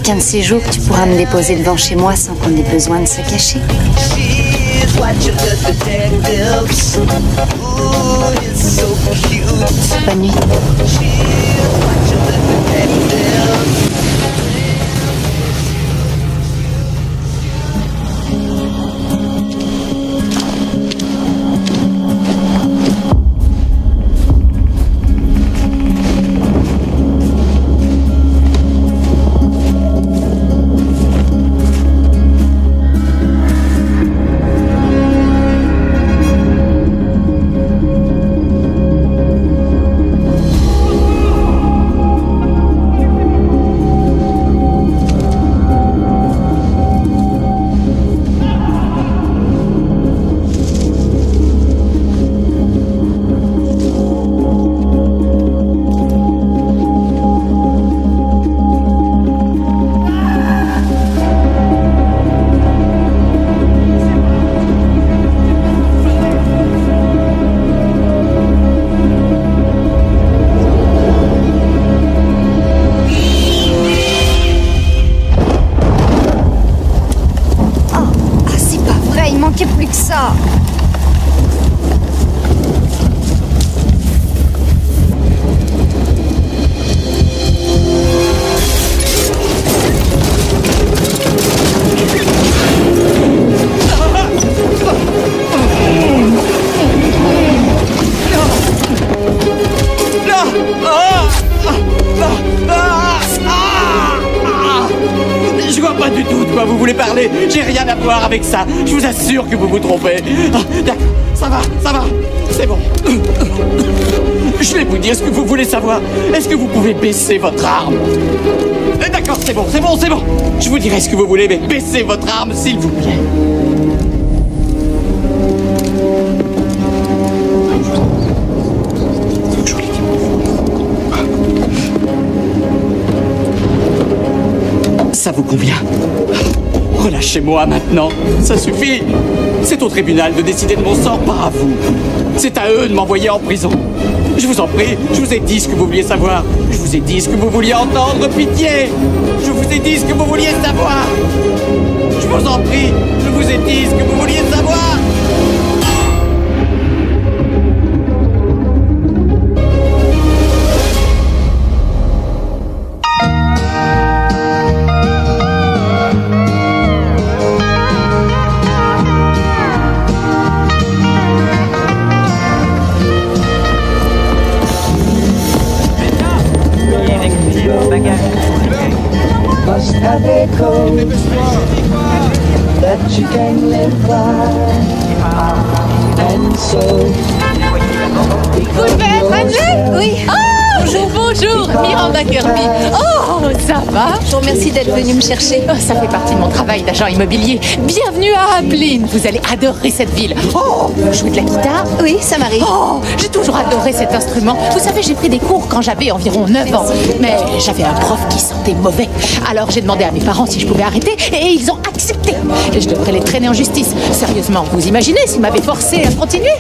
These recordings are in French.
qu'un de ces jours, tu pourras me déposer devant chez moi sans qu'on ait besoin de se cacher. Bonne nuit. Plus que ça. Je vois pas du tout de quoi vous voulez parler. J'ai rien à voir avec ça. Je vous assure que vous vous trompez. D'accord, ça va. C'est bon. Je vais vous dire ce que vous voulez savoir. Est-ce que vous pouvez baisser votre arme? D'accord, c'est bon. Je vous dirai ce que vous voulez, mais baissez votre arme, s'il vous plaît. Ça vous convient? Relâchez-moi maintenant, ça suffit. C'est au tribunal de décider de mon sort, pas à vous. C'est à eux de m'envoyer en prison. Je vous en prie, je vous ai dit ce que vous vouliez savoir. Je vous ai dit ce que vous vouliez entendre, pitié. Je vous ai dit ce que vous vouliez savoir. Je vous en prie, je vous ai dit ce que vous vouliez savoir. Must have a code that you can live by, and so Vous devez être Angel? Oui. Oh, bonjour, Miranda Kirby. Oh, ça va? Je vous remercie d'être venu me chercher. Oh, ça fait partie de mon travail d'agent immobilier. Bienvenue à Abilene. Vous allez adorer cette ville. Oh, vous jouez de la guitare? Oui, ça m'arrive. Oh, j'ai toujours adoré cet instrument. Vous savez, j'ai pris des cours quand j'avais environ 9 ans. Mais j'avais un prof qui sentait mauvais. Alors j'ai demandé à mes parents si je pouvais arrêter et ils ont accepté. Et je devrais les traîner en justice. Sérieusement, vous imaginez s'ils m'avaient forcé à continuer?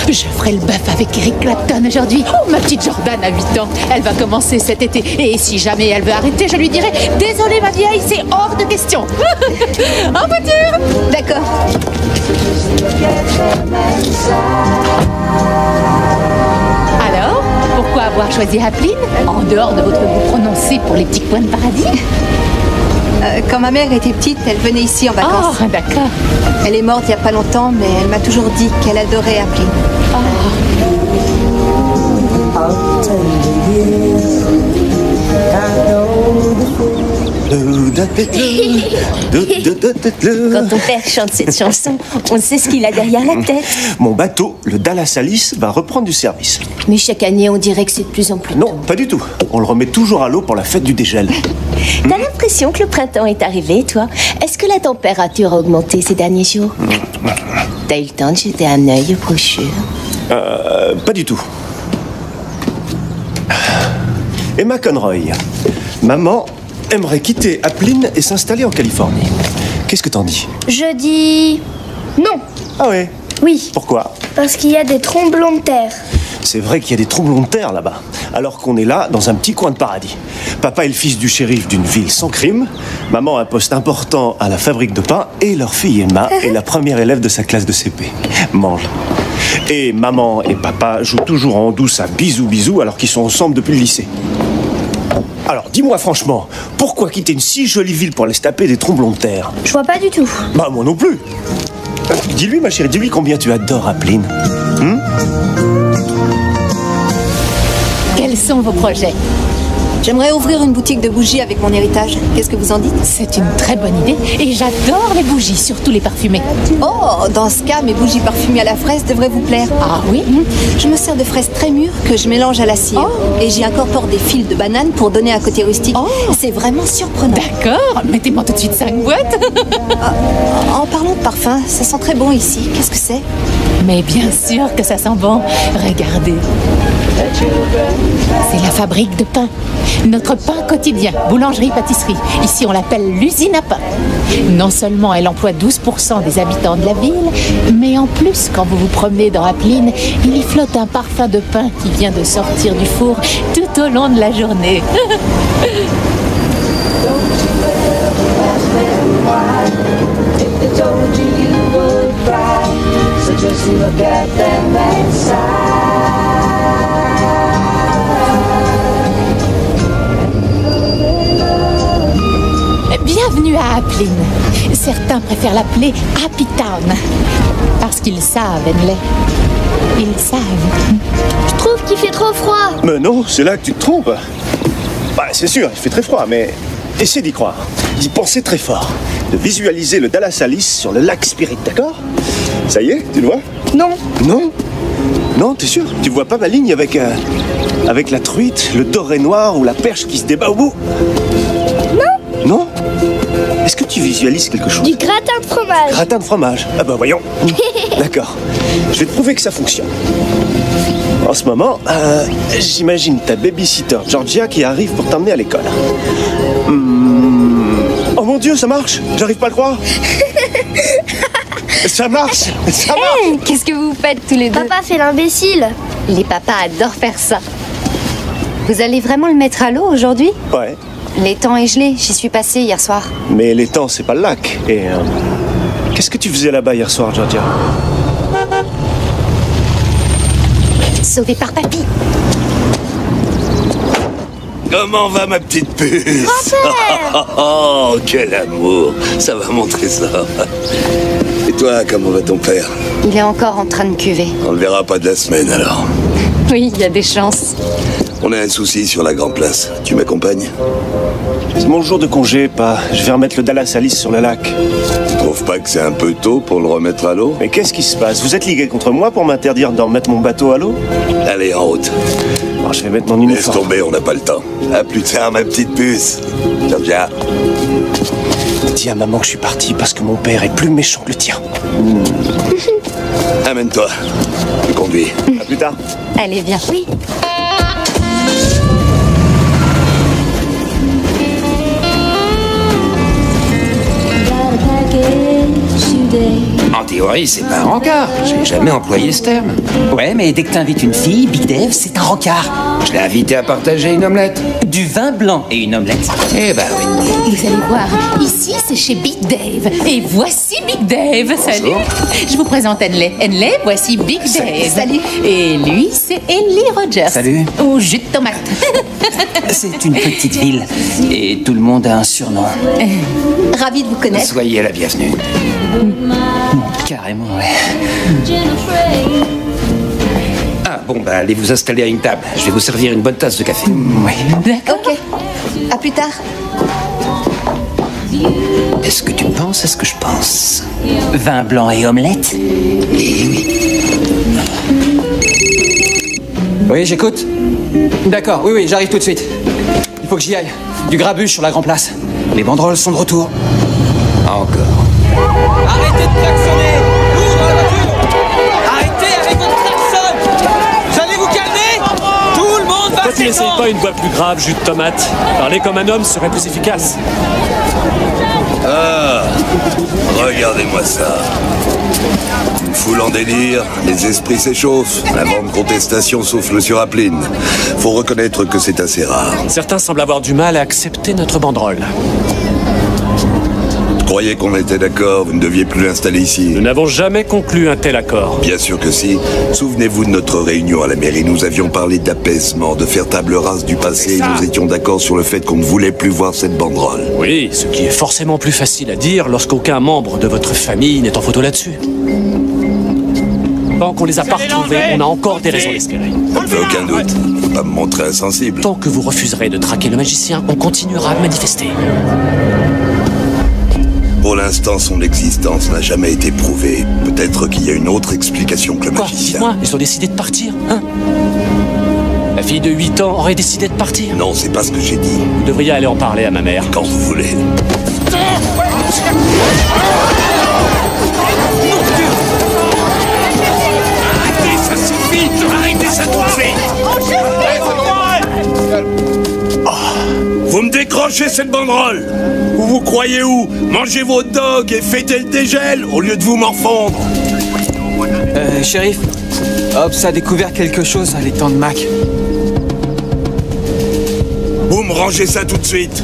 Je ferai le bœuf avec Eric Clapton aujourd'hui. Oh, ma petite Jordan a 8 ans. Elle va commencer cet été. Et si jamais elle veut arrêter, je lui dirai « Désolée, ma vieille, c'est hors de question. » En voiture. D'accord. Alors, pourquoi avoir choisi Abilene, en dehors de votre goût prononcé pour les petits coins de paradis? Quand ma mère était petite, elle venait ici en vacances. Oh, d'accord. Elle est morte il n'y a pas longtemps, mais elle m'a toujours dit qu'elle adorait Abilene. Quand ton père chante cette chanson, on sait ce qu'il a derrière la tête. Mon bateau, le Dallas Alice, va reprendre du service. Mais chaque année, on dirait que c'est de plus en plus tôt. Non, pas du tout. On le remet toujours à l'eau pour la fête du dégel. T'as l'impression que le printemps est arrivé, toi? Est-ce que la température a augmenté ces derniers jours? T'as eu le temps de jeter un œil aux brochures? Pas du tout. Emma Conroy, maman aimerait quitter Abilene et s'installer en Californie. Qu'est-ce que t'en dis? Je dis non. Ah ouais? Oui, Pourquoi? parce qu'il y a des tromblons de terre. c'est vrai qu'il y a des tromblons de terre là-bas, alors qu'on est là, dans un petit coin de paradis. Papa est le fils du shérif d'une ville sans crime, maman a un poste important à la fabrique de pain, et leur fille Emma est la première élève de sa classe de CP. Mange. Et maman et papa jouent toujours en douce à bisous bisous alors qu'ils sont ensemble depuis le lycée. Alors, dis-moi franchement, pourquoi quitter une si jolie ville pour aller se taper des tromblons de terre? Je vois pas du tout. Bah, moi non plus. Dis-lui, ma chérie, dis-lui combien tu adores Appeline. Quels sont vos projets? J'aimerais ouvrir une boutique de bougies avec mon héritage. Qu'est-ce que vous en dites? C'est une très bonne idée et j'adore les bougies, surtout les parfumées. Oh, dans ce cas, mes bougies parfumées à la fraise devraient vous plaire. Ah oui? Je me sers de fraises très mûres que je mélange à la cire. Et j'y incorpore des fils de banane pour donner un côté rustique. C'est vraiment surprenant. D'accord, mettez-moi tout de suite 5 boîtes. En parlant de parfum, ça sent très bon ici. Qu'est-ce que c'est? Mais bien sûr que ça sent bon. Regardez. C'est la fabrique de pain. Notre pain quotidien, boulangerie-pâtisserie. Ici, on l'appelle l'usine à pain. Non seulement elle emploie 12% des habitants de la ville, mais en plus, quand vous vous promenez dans Appeline, il y flotte un parfum de pain qui vient de sortir du four tout au long de la journée. Bienvenue à Appeline. Certains préfèrent l'appeler Happy Town. Parce qu'ils savent, Henley. Ils savent. Je trouve qu'il fait trop froid. Mais non, c'est là que tu te trompes. Bah, c'est sûr, il fait très froid, mais essaie d'y croire. D'y penser très fort. De visualiser le Dallas Alice sur le lac Spirit, d'accord? Ça y est, tu le vois? Non. Non? Non, t'es sûr? Tu vois pas ma ligne avec la truite, le doré noir ou la perche qui se débat au bout? Non. Non? Est-ce que tu visualises quelque chose? Du gratin de fromage. Gratin de fromage? Ah bah voyons. D'accord. Je vais te prouver que ça fonctionne. En ce moment, j'imagine ta babysitter Georgia qui arrive pour t'emmener à l'école. Oh mon Dieu, ça marche! J'arrive pas à le croire. Ça marche! Ça marche! Qu'est-ce que vous faites tous les deux? Papa fait l'imbécile. Les papas adorent faire ça. Vous allez vraiment le mettre à l'eau aujourd'hui? Ouais. L'étang est gelé, j'y suis passée hier soir. Mais l'étang, c'est pas le lac. Et qu'est-ce que tu faisais là-bas hier soir, Georgia? Sauvée par papy. Comment va ma petite puce? Oh, quel amour! Ça va montrer ça. Et toi, comment va ton père? Il est encore en train de cuver. On le verra pas de la semaine alors. Oui, il y a des chances. On a un souci sur la grande place. Tu m'accompagnes? C'est mon jour de congé, pas. Je vais remettre le Dallas Alice sur le lac. Tu trouves pas que c'est un peu tôt pour le remettre à l'eau? Mais qu'est-ce qui se passe? Vous êtes ligués contre moi pour m'interdire d'en mettre mon bateau à l'eau? Allez, en route. Alors, je vais mettre mon Laisse uniforme. tomber, on n'a pas le temps. À plus tard, ma petite puce. Georgia. Dis à maman que je suis parti parce que mon père est plus méchant que le tien. Amène-toi. Je conduis. À plus tard. Allez, viens. Oui. En théorie, c'est pas un rencard. J'ai jamais employé ce terme. Ouais, mais dès que t'invites une fille, Big Dave, c'est un rencard. Je l'ai invité à partager une omelette. Du vin blanc et une omelette. Eh ben oui. Vous allez voir, ici c'est chez Big Dave. Et voici Big Dave. Salut. Je vous présente Henley. Henley, voici Big Dave. Salut. Et lui, c'est Henley Rogers. Salut. Au jus de tomate. C'est une petite ville et tout le monde a un surnom. Ravi de vous connaître. Soyez la bienvenue. Carrément, ouais. Ah bon, bah allez vous installer à une table. Je vais vous servir une bonne tasse de café. Oui. D'accord. Ok. À plus tard. Est-ce que tu penses à ce que je pense? Vin blanc et omelette? Eh oui. Oui, j'écoute. D'accord, oui, j'arrive tout de suite. Il faut que j'y aille. Du grabuge sur la Grand Place. Les banderoles sont de retour. Encore. Arrêtez de klaxonner! Ouvre la voiture! Arrêtez avec votre klaxon! Vous allez vous calmer? Tout le monde va Pourquoi tu n'essayes pas une voix plus grave, jus de tomate? Parler comme un homme serait plus efficace. Ah, regardez-moi ça. Une foule en délire, les esprits s'échauffent, un vent de contestation souffle sur Apline. Faut reconnaître que c'est assez rare. Certains semblent avoir du mal à accepter notre banderole. Je croyais qu'on était d'accord, vous ne deviez plus l'installer ici. Nous n'avons jamais conclu un tel accord. Bien sûr que si. Souvenez-vous de notre réunion à la mairie. Nous avions parlé d'apaisement, de faire table rase du passé. Et nous étions d'accord sur le fait qu'on ne voulait plus voir cette banderole. Oui, ce qui est forcément plus facile à dire lorsqu'aucun membre de votre famille n'est en photo là-dessus. Tant qu'on les a pas retrouvés, on a encore des raisons d'espérer. Ça ne fait aucun doute. Faut pas me montrer insensible. Tant que vous refuserez de traquer le magicien, on continuera à manifester. Pour l'instant, son existence n'a jamais été prouvée. Peut-être qu'il y a une autre explication que le magicien. Dites-moi, ils ont décidé de partir, hein? La fille de 8 ans aurait décidé de partir? Non, c'est pas ce que j'ai dit. Vous devriez aller en parler à ma mère. Quand vous voulez. Arrêtez, ça suffit! Arrêtez ça tout de suite! Vous me décrochez cette banderole! Vous vous croyez où? Mangez vos dogs et fêtez le dégel au lieu de vous morfondre! Shérif, Hobbs a découvert quelque chose à l'étang de Mac. Vous me rangez ça tout de suite!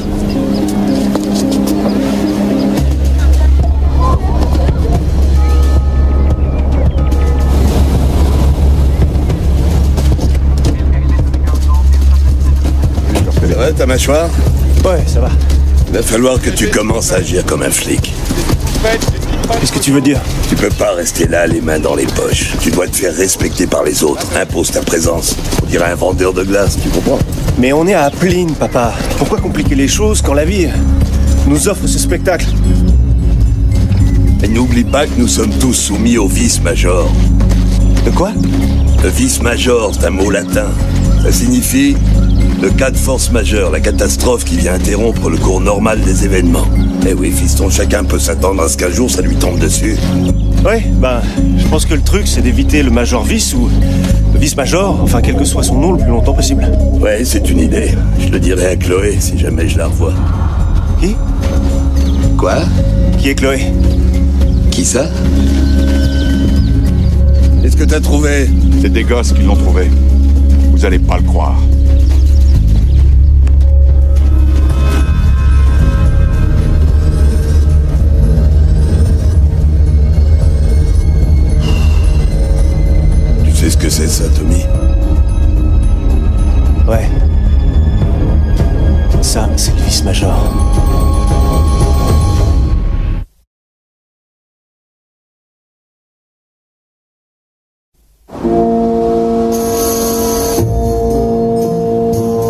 Ça va ta mâchoire? Ouais, ça va. Il va falloir que tu commences à agir comme un flic. Qu'est-ce que tu veux dire? Tu peux pas rester là, les mains dans les poches. Tu dois te faire respecter par les autres. Impose ta présence. On dirait un vendeur de glace, tu comprends? Mais on est à Apline, papa. Pourquoi compliquer les choses quand la vie nous offre ce spectacle? Et n'oublie pas que nous sommes tous soumis au vice-major. De quoi? Le vice-major, c'est un mot latin. Ça signifie le cas de force majeure, la catastrophe qui vient interrompre le cours normal des événements. Eh oui, fiston, chacun peut s'attendre à ce qu'un jour ça lui tombe dessus. Ouais, je pense que le truc, c'est d'éviter le major vice ou le vice-major, enfin, quel que soit son nom, le plus longtemps possible. Ouais, c'est une idée. Je le dirai à Chloé si jamais je la revois. Qui? Quoi? Qui est Chloé? Qui ça? Qu'est-ce que t'as trouvé? C'est des gosses qui l'ont trouvé. Vous allez pas le croire. Tu sais ce que c'est ça, Tommy? Ouais. Ça, c'est le vice-major.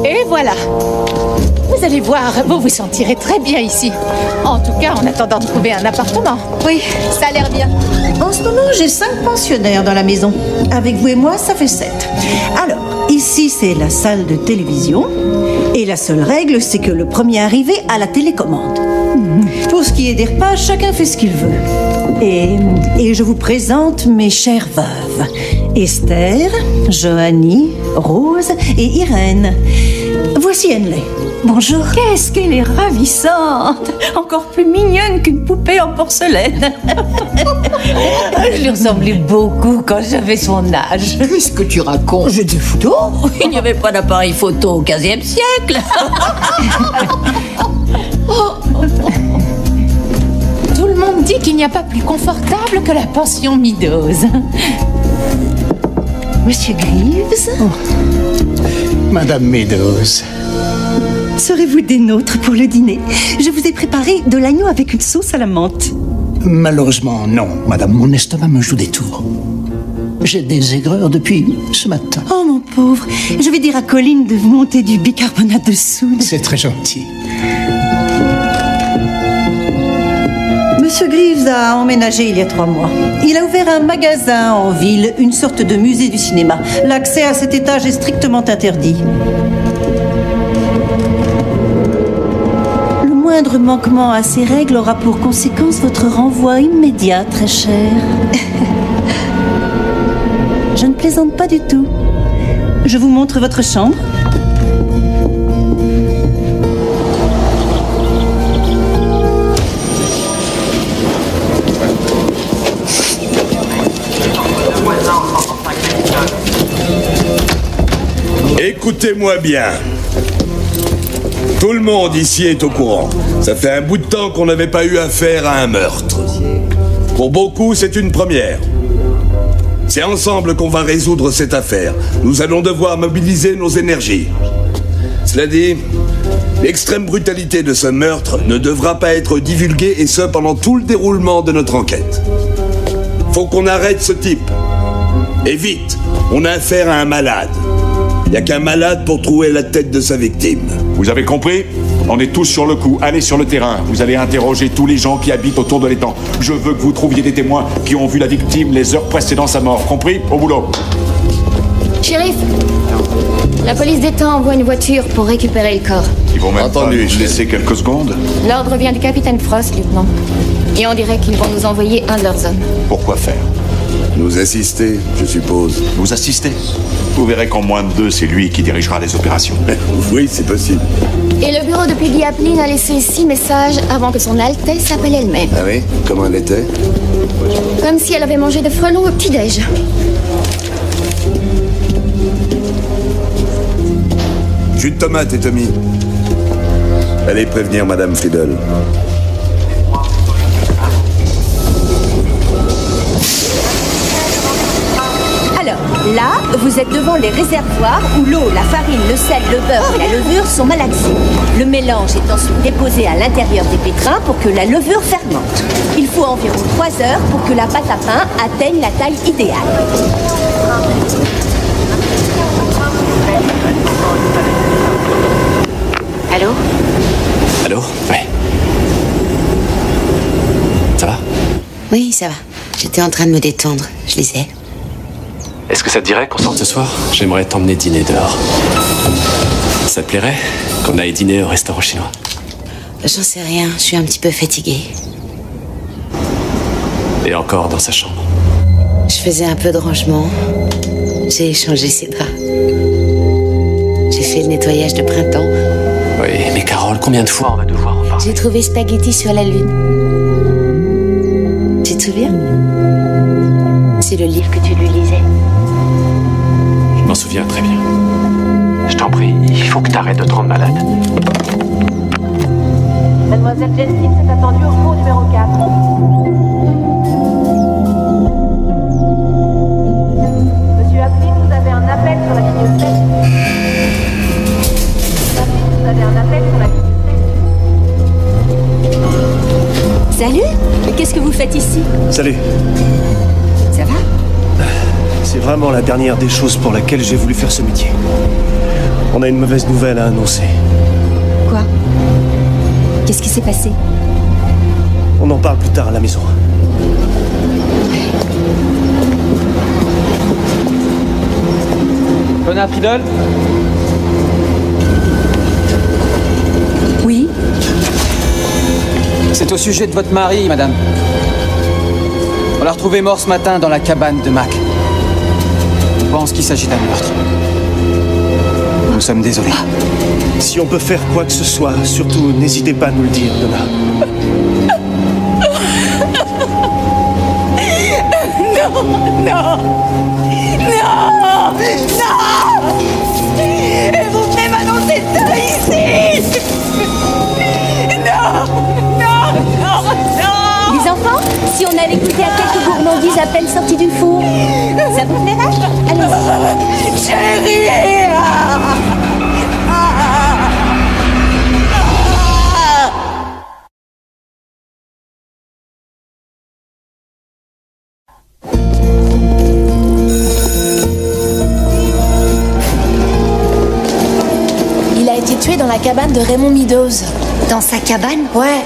Et voilà. Vous allez voir, vous vous sentirez très bien ici. En tout cas, en attendant de trouver un appartement. Oui, ça a l'air bien. En ce moment, j'ai 5 pensionnaires dans la maison. Avec vous et moi, ça fait 7. Alors, ici, c'est la salle de télévision. Et la seule règle, c'est que le premier arrivé a la télécommande. Pour ce qui est des repas, chacun fait ce qu'il veut. Et je vous présente mes chères veuves. Esther, Johanny, Rose et Irène. Voici Henley. Bonjour. Qu'est-ce qu'elle est ravissante! Encore plus mignonne qu'une poupée en porcelaine. Je lui ressemblais beaucoup quand j'avais son âge. Qu'est-ce que tu racontes? J'ai des photos. Il n'y avait pas d'appareil photo au XVe siècle. Tout le monde dit qu'il n'y a pas plus confortable que la pension Meadows. Monsieur Greaves? Madame Meadows. Serez-vous des nôtres pour le dîner? Je vous ai préparé de l'agneau avec une sauce à la menthe. Malheureusement, non, madame. Mon estomac me joue des tours. J'ai des aigreurs depuis ce matin. Oh, mon pauvre. Je vais dire à Colline de vous monter du bicarbonate de soude. C'est très gentil. Monsieur Greaves a emménagé il y a 3 mois. Il a ouvert un magasin en ville, une sorte de musée du cinéma. L'accès à cet étage est strictement interdit. Le moindre manquement à ces règles aura pour conséquence votre renvoi immédiat, très cher. Je ne plaisante pas du tout. Je vous montre votre chambre. Écoutez-moi bien. Tout le monde ici est au courant. Ça fait un bout de temps qu'on n'avait pas eu affaire à un meurtre. Pour beaucoup, c'est une première. C'est ensemble qu'on va résoudre cette affaire. Nous allons devoir mobiliser nos énergies. Cela dit, l'extrême brutalité de ce meurtre ne devra pas être divulguée, et ce pendant tout le déroulement de notre enquête. Faut qu'on arrête ce type. Et vite, on a affaire à un malade. Il n'y a qu'un malade pour trouver la tête de sa victime. Vous avez compris? On est tous sur le coup. Allez sur le terrain. Vous allez interroger tous les gens qui habitent autour de l'étang. Je veux que vous trouviez des témoins qui ont vu la victime les heures précédant sa mort. Compris? Au boulot. Shérif, la police d'étang envoie une voiture pour récupérer le corps. Ils vont même pas nous laisser quelques secondes. L'ordre vient du capitaine Frost, lieutenant. Et on dirait qu'ils vont nous envoyer un de leurs hommes. Pourquoi faire? Nous assister, je suppose. Vous assister? Vous verrez qu'en moins de 2, c'est lui qui dirigera les opérations. Oui, c'est possible. Et le bureau de Peggy Aplin a laissé 6 messages avant que son Altesse s'appelle elle-même. Ah oui? Comment elle était? Comme si elle avait mangé de frelons au petit-déj. Jus de tomate et Tommy. Allez prévenir Madame Friedel. Alors, là, vous êtes devant les réservoirs où l'eau, la farine, le sel, le beurre et la levure sont malaxés. Le mélange est ensuite déposé à l'intérieur des pétrins pour que la levure fermente. Il faut environ 3 heures pour que la pâte à pain atteigne la taille idéale. Allô? Allô? Ouais. Ça va? Oui, ça va. J'étais en train de me détendre. Je lisais. Est-ce que ça te dirait qu'on sorte ce soir? J'aimerais t'emmener dîner dehors. Ça te plairait qu'on aille dîner au restaurant chinois? J'en sais rien, je suis un petit peu fatiguée. Et encore dans sa chambre. Je faisais un peu de rangement. J'ai échangé ses draps. J'ai fait le nettoyage de printemps. Oui, mais Carole, combien de fois on va devoir en parler? J'ai trouvé Spaghetti sur la lune. Tu te souviens? C'est le livre que tu lui lisais. Je m'en souviens très bien. Je t'en prie, il faut que t'arrêtes de te rendre malade. Mademoiselle Jenkins est attendue au cours numéro 4. Monsieur Aplin, vous avez un appel sur la ligne 7. Vous avez un appel sur la ligne 7. Salut. Qu'est-ce que vous faites ici? Salut. Ça va? C'est vraiment la dernière des choses pour laquelle j'ai voulu faire ce métier. On a une mauvaise nouvelle à annoncer. Quoi? Qu'est-ce qui s'est passé? On en parle plus tard à la maison. Connard Friedel? Oui? C'est au sujet de votre mari, madame. On l'a retrouvé mort ce matin dans la cabane de Mac. On pense qu'il s'agit d'un meurtre. Nous sommes désolés. Si on peut faire quoi que ce soit, surtout n'hésitez pas à nous le dire, Donna. Non, non, non, non. Et vous venez m'annoncer ça ici. Non, non, non, non. Les enfants, si on allait goûter à quelques gourmandises à peine sorties du four, ça vous plairait? Allez-y. Chérie. Il a été tué dans la cabane de Raymond Meadows. Dans sa cabane? Ouais.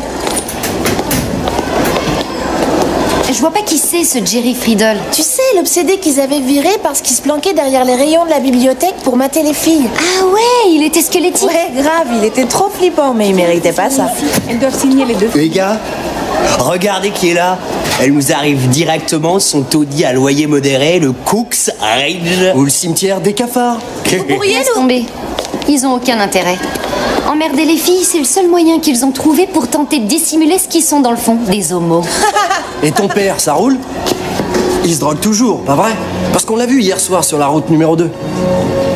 Je vois pas qui c'est, ce Jerry Friedel. Tu sais, l'obsédé qu'ils avaient viré parce qu'il se planquait derrière les rayons de la bibliothèque pour mater les filles. Ah ouais, il était squelettique. Ouais, grave, il était trop flippant, mais il méritait pas ça. Elles doivent signer les deux. Les gars, regardez qui est là. Elle nous arrive directement de son taudis à loyer modéré, le Cook's Ridge, ou le cimetière des cafards. Vous pourriez laisser tomber. Ils ont aucun intérêt. Emmerder les filles, c'est le seul moyen qu'ils ont trouvé pour tenter de dissimuler ce qu'ils sont dans le fond, des homos. Et ton père, ça roule? Il se drogue toujours, pas vrai? Parce qu'on l'a vu hier soir sur la route numéro 2.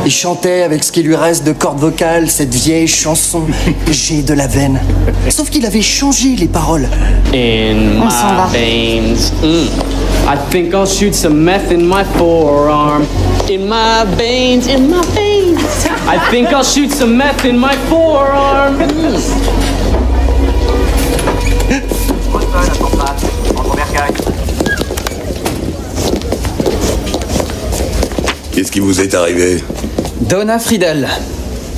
Il chantait avec ce qui lui reste de cordes vocales, cette vieille chanson J'ai de la veine. Sauf qu'il avait changé les paroles. In my veins. I think I'll shoot some meth in my forearm. In my veins, in my veins. I think I'll shoot some meth in my forearm. Qu'est-ce qui vous est arrivé? Donna Friedel.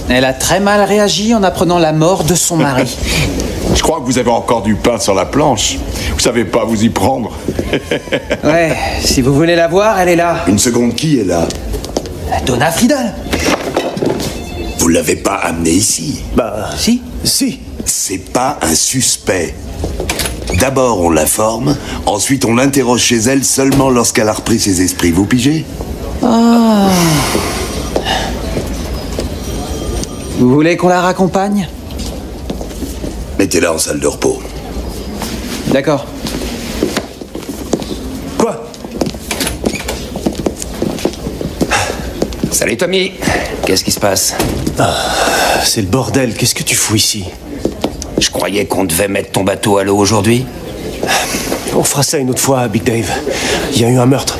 Elle a très mal réagi en apprenant la mort de son mari. Je crois que vous avez encore du pain sur la planche. Vous savez pas vous y prendre. Ouais, si vous voulez la voir, elle est là. Une seconde, qui est là? Donna Friedel. Vous l'avez pas amenée ici? Bah... Si. Si. C'est pas un suspect. D'abord on la forme, ensuite on l'interroge chez elle seulement lorsqu'elle a repris ses esprits. Vous pigez? Oh. Vous voulez qu'on la raccompagne? Mettez-la en salle de repos. D'accord. Quoi? Salut Tommy. Qu'est-ce qui se passe? C'est le bordel. Qu'est-ce que tu fous ici? Je croyais qu'on devait mettre ton bateau à l'eau aujourd'hui. On fera ça une autre fois, Big Dave. Il y a eu un meurtre.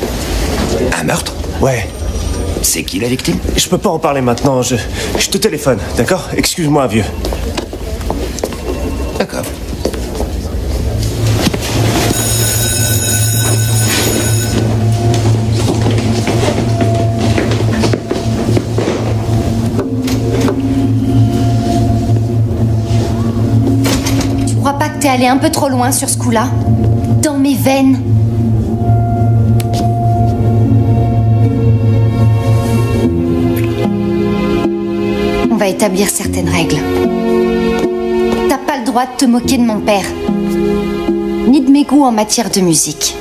Un meurtre? Ouais. C'est qui la victime? Je peux pas en parler maintenant. Je te téléphone, d'accord? Excuse-moi, vieux. D'accord. Tu crois pas que t'es allé un peu trop loin sur ce coup-là? Dans mes veines. On va établir certaines règles. T'as pas le droit de te moquer de mon père, ni de mes goûts en matière de musique,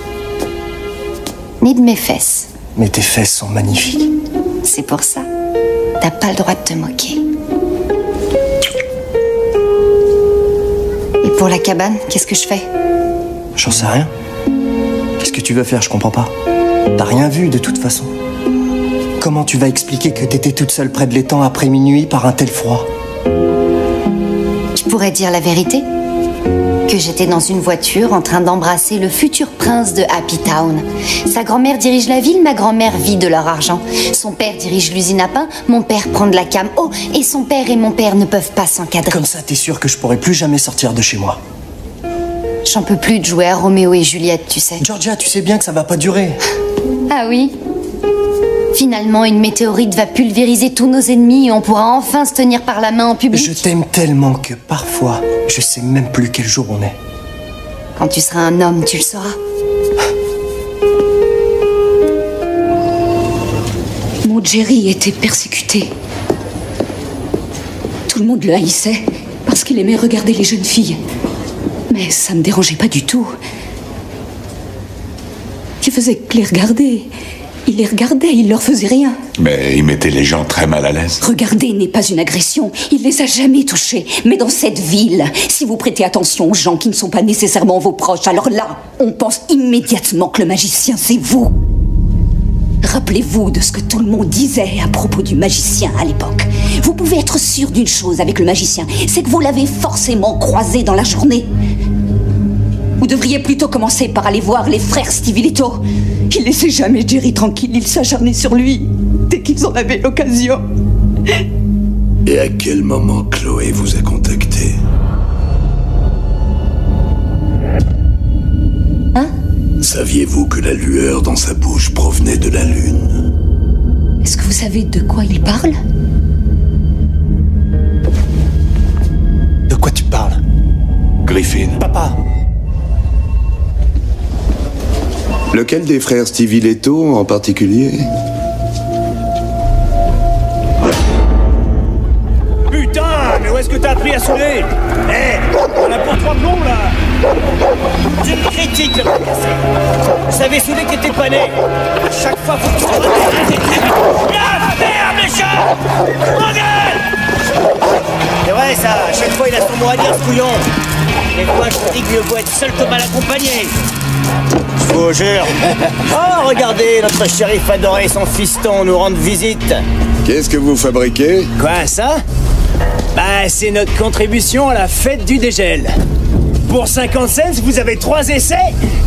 ni de mes fesses. Mais tes fesses sont magnifiques. C'est pour ça. T'as pas le droit de te moquer. Et pour la cabane, qu'est-ce que je fais? J'en sais rien. Qu'est-ce que tu veux faire? Je comprends pas. T'as rien vu de toute façon. Comment tu vas expliquer que t'étais toute seule près de l'étang après minuit par un tel froid? Je pourrais dire la vérité. Que j'étais dans une voiture en train d'embrasser le futur prince de Happy Town. Sa grand-mère dirige la ville, ma grand-mère vit de leur argent. Son père dirige l'usine à pain, mon père prend de la cam. Oh, et son père et mon père ne peuvent pas s'encadrer. Comme ça, t'es sûr que je pourrais plus jamais sortir de chez moi? J'en peux plus de jouer à Roméo et Juliette, tu sais. Georgia, tu sais bien que ça va pas durer. Ah oui? Finalement, une météorite va pulvériser tous nos ennemis et on pourra enfin se tenir par la main en public. Je t'aime tellement que parfois, je sais même plus quel jour on est. Quand tu seras un homme, tu le sauras. Mon Jerry était persécuté. Tout le monde le haïssait parce qu'il aimait regarder les jeunes filles. Mais ça me dérangeait pas du tout. Il faisait que les regarder. Il les regardait, il leur faisait rien. Mais il mettait les gens très mal à l'aise. Regarder n'est pas une agression. Il les a jamais touchés. Mais dans cette ville, si vous prêtez attention aux gens qui ne sont pas nécessairement vos proches, alors là, on pense immédiatement que le magicien, c'est vous. Rappelez-vous de ce que tout le monde disait à propos du magicien à l'époque. Vous pouvez être sûr d'une chose avec le magicien, c'est que vous l'avez forcément croisé dans la journée. Vous devriez plutôt commencer par aller voir les frères Stiviletto. Ils laissaient jamais Jerry tranquille, ils s'acharnaient sur lui dès qu'ils en avaient l'occasion. Et à quel moment Chloé vous a contacté? Hein? Saviez-vous que la lueur dans sa bouche provenait de la lune? Est-ce que vous savez de quoi il parle? De quoi tu parles? Griffin. Papa! Lequel des frères Stiviletto en particulier? Putain, mais où est-ce que t'as appris à sauter? Hé, on a pour 3 plombs là. Tu me critiques le bras cassé. Je savais souder que t'étais pas né. À chaque fois, faut que tu te retires des trucs. La merde, les chats! C'est vrai ça, à chaque fois il a son mot à dire ce couillon. Des fois je te dis que mieux vaut être seul que mal accompagné. Je vous jure. Oh, regardez, notre shérif adoré et son fiston nous rendent visite. Qu'est-ce que vous fabriquez? Quoi, ça? Bah, c'est notre contribution à la fête du dégel. Pour 50 cents, vous avez 3 essais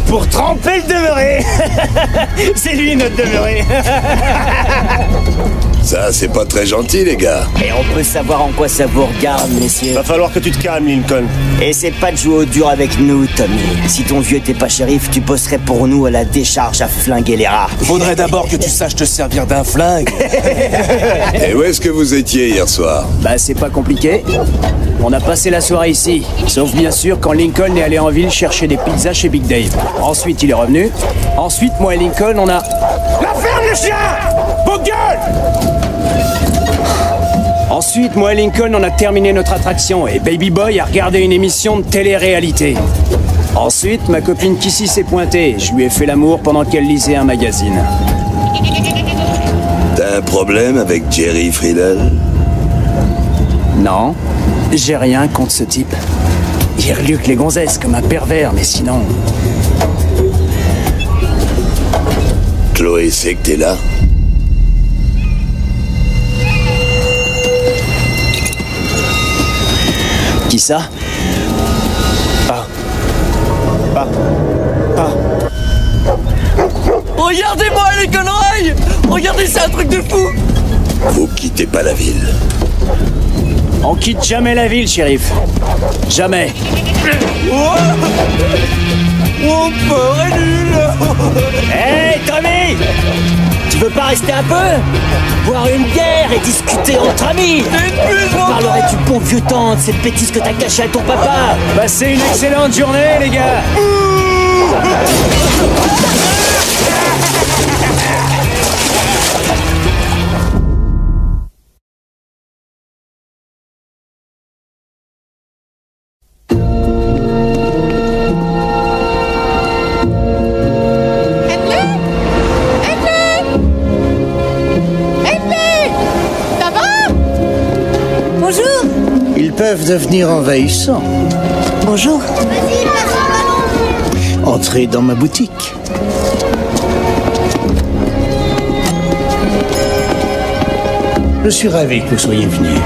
pour tremper le demeuré. C'est lui, notre demeuré. Ça, c'est pas très gentil, les gars. Et on peut savoir en quoi ça vous regarde, messieurs. Va falloir que tu te calmes, Lincoln. Essaie pas de jouer au dur avec nous, Tommy. Si ton vieux était pas shérif, tu bosserais pour nous à la décharge à flinguer les rats. Faudrait d'abord que tu saches te servir d'un flingue. Et où est-ce que vous étiez hier soir? Bah, c'est pas compliqué. On a passé la soirée ici. Sauf bien sûr quand Lincoln est allé en ville chercher des pizzas chez Big Dave. Ensuite, il est revenu. Ensuite, moi et Lincoln, on a... La ferme, le chien! Vos gueules! Ensuite, moi et Lincoln, on a terminé notre attraction et Baby Boy a regardé une émission de télé-réalité. Ensuite, ma copine Kissy s'est pointée. Je lui ai fait l'amour pendant qu'elle lisait un magazine. T'as un problème avec Jerry Friedel? Non, j'ai rien contre ce type. Il reluque les gonzesses comme un pervers, mais sinon... Chloé sait que t'es là? Qui ça? Regardez-moi les conneries! Regardez, c'est un truc de fou! Vous quittez pas la ville. On quitte jamais la ville, shérif. Jamais. Mon peur est nul! Hey, Tommy! Tu veux pas rester un peu? Boire une bière et discuter entre amis? Parlerais du bon vieux temps, de cette bêtise que t'as cachée à ton papa? Passez une excellente journée, les gars! Ils peuvent devenir envahissants. Bonjour. Entrez dans ma boutique. Je suis ravi que vous soyez venus.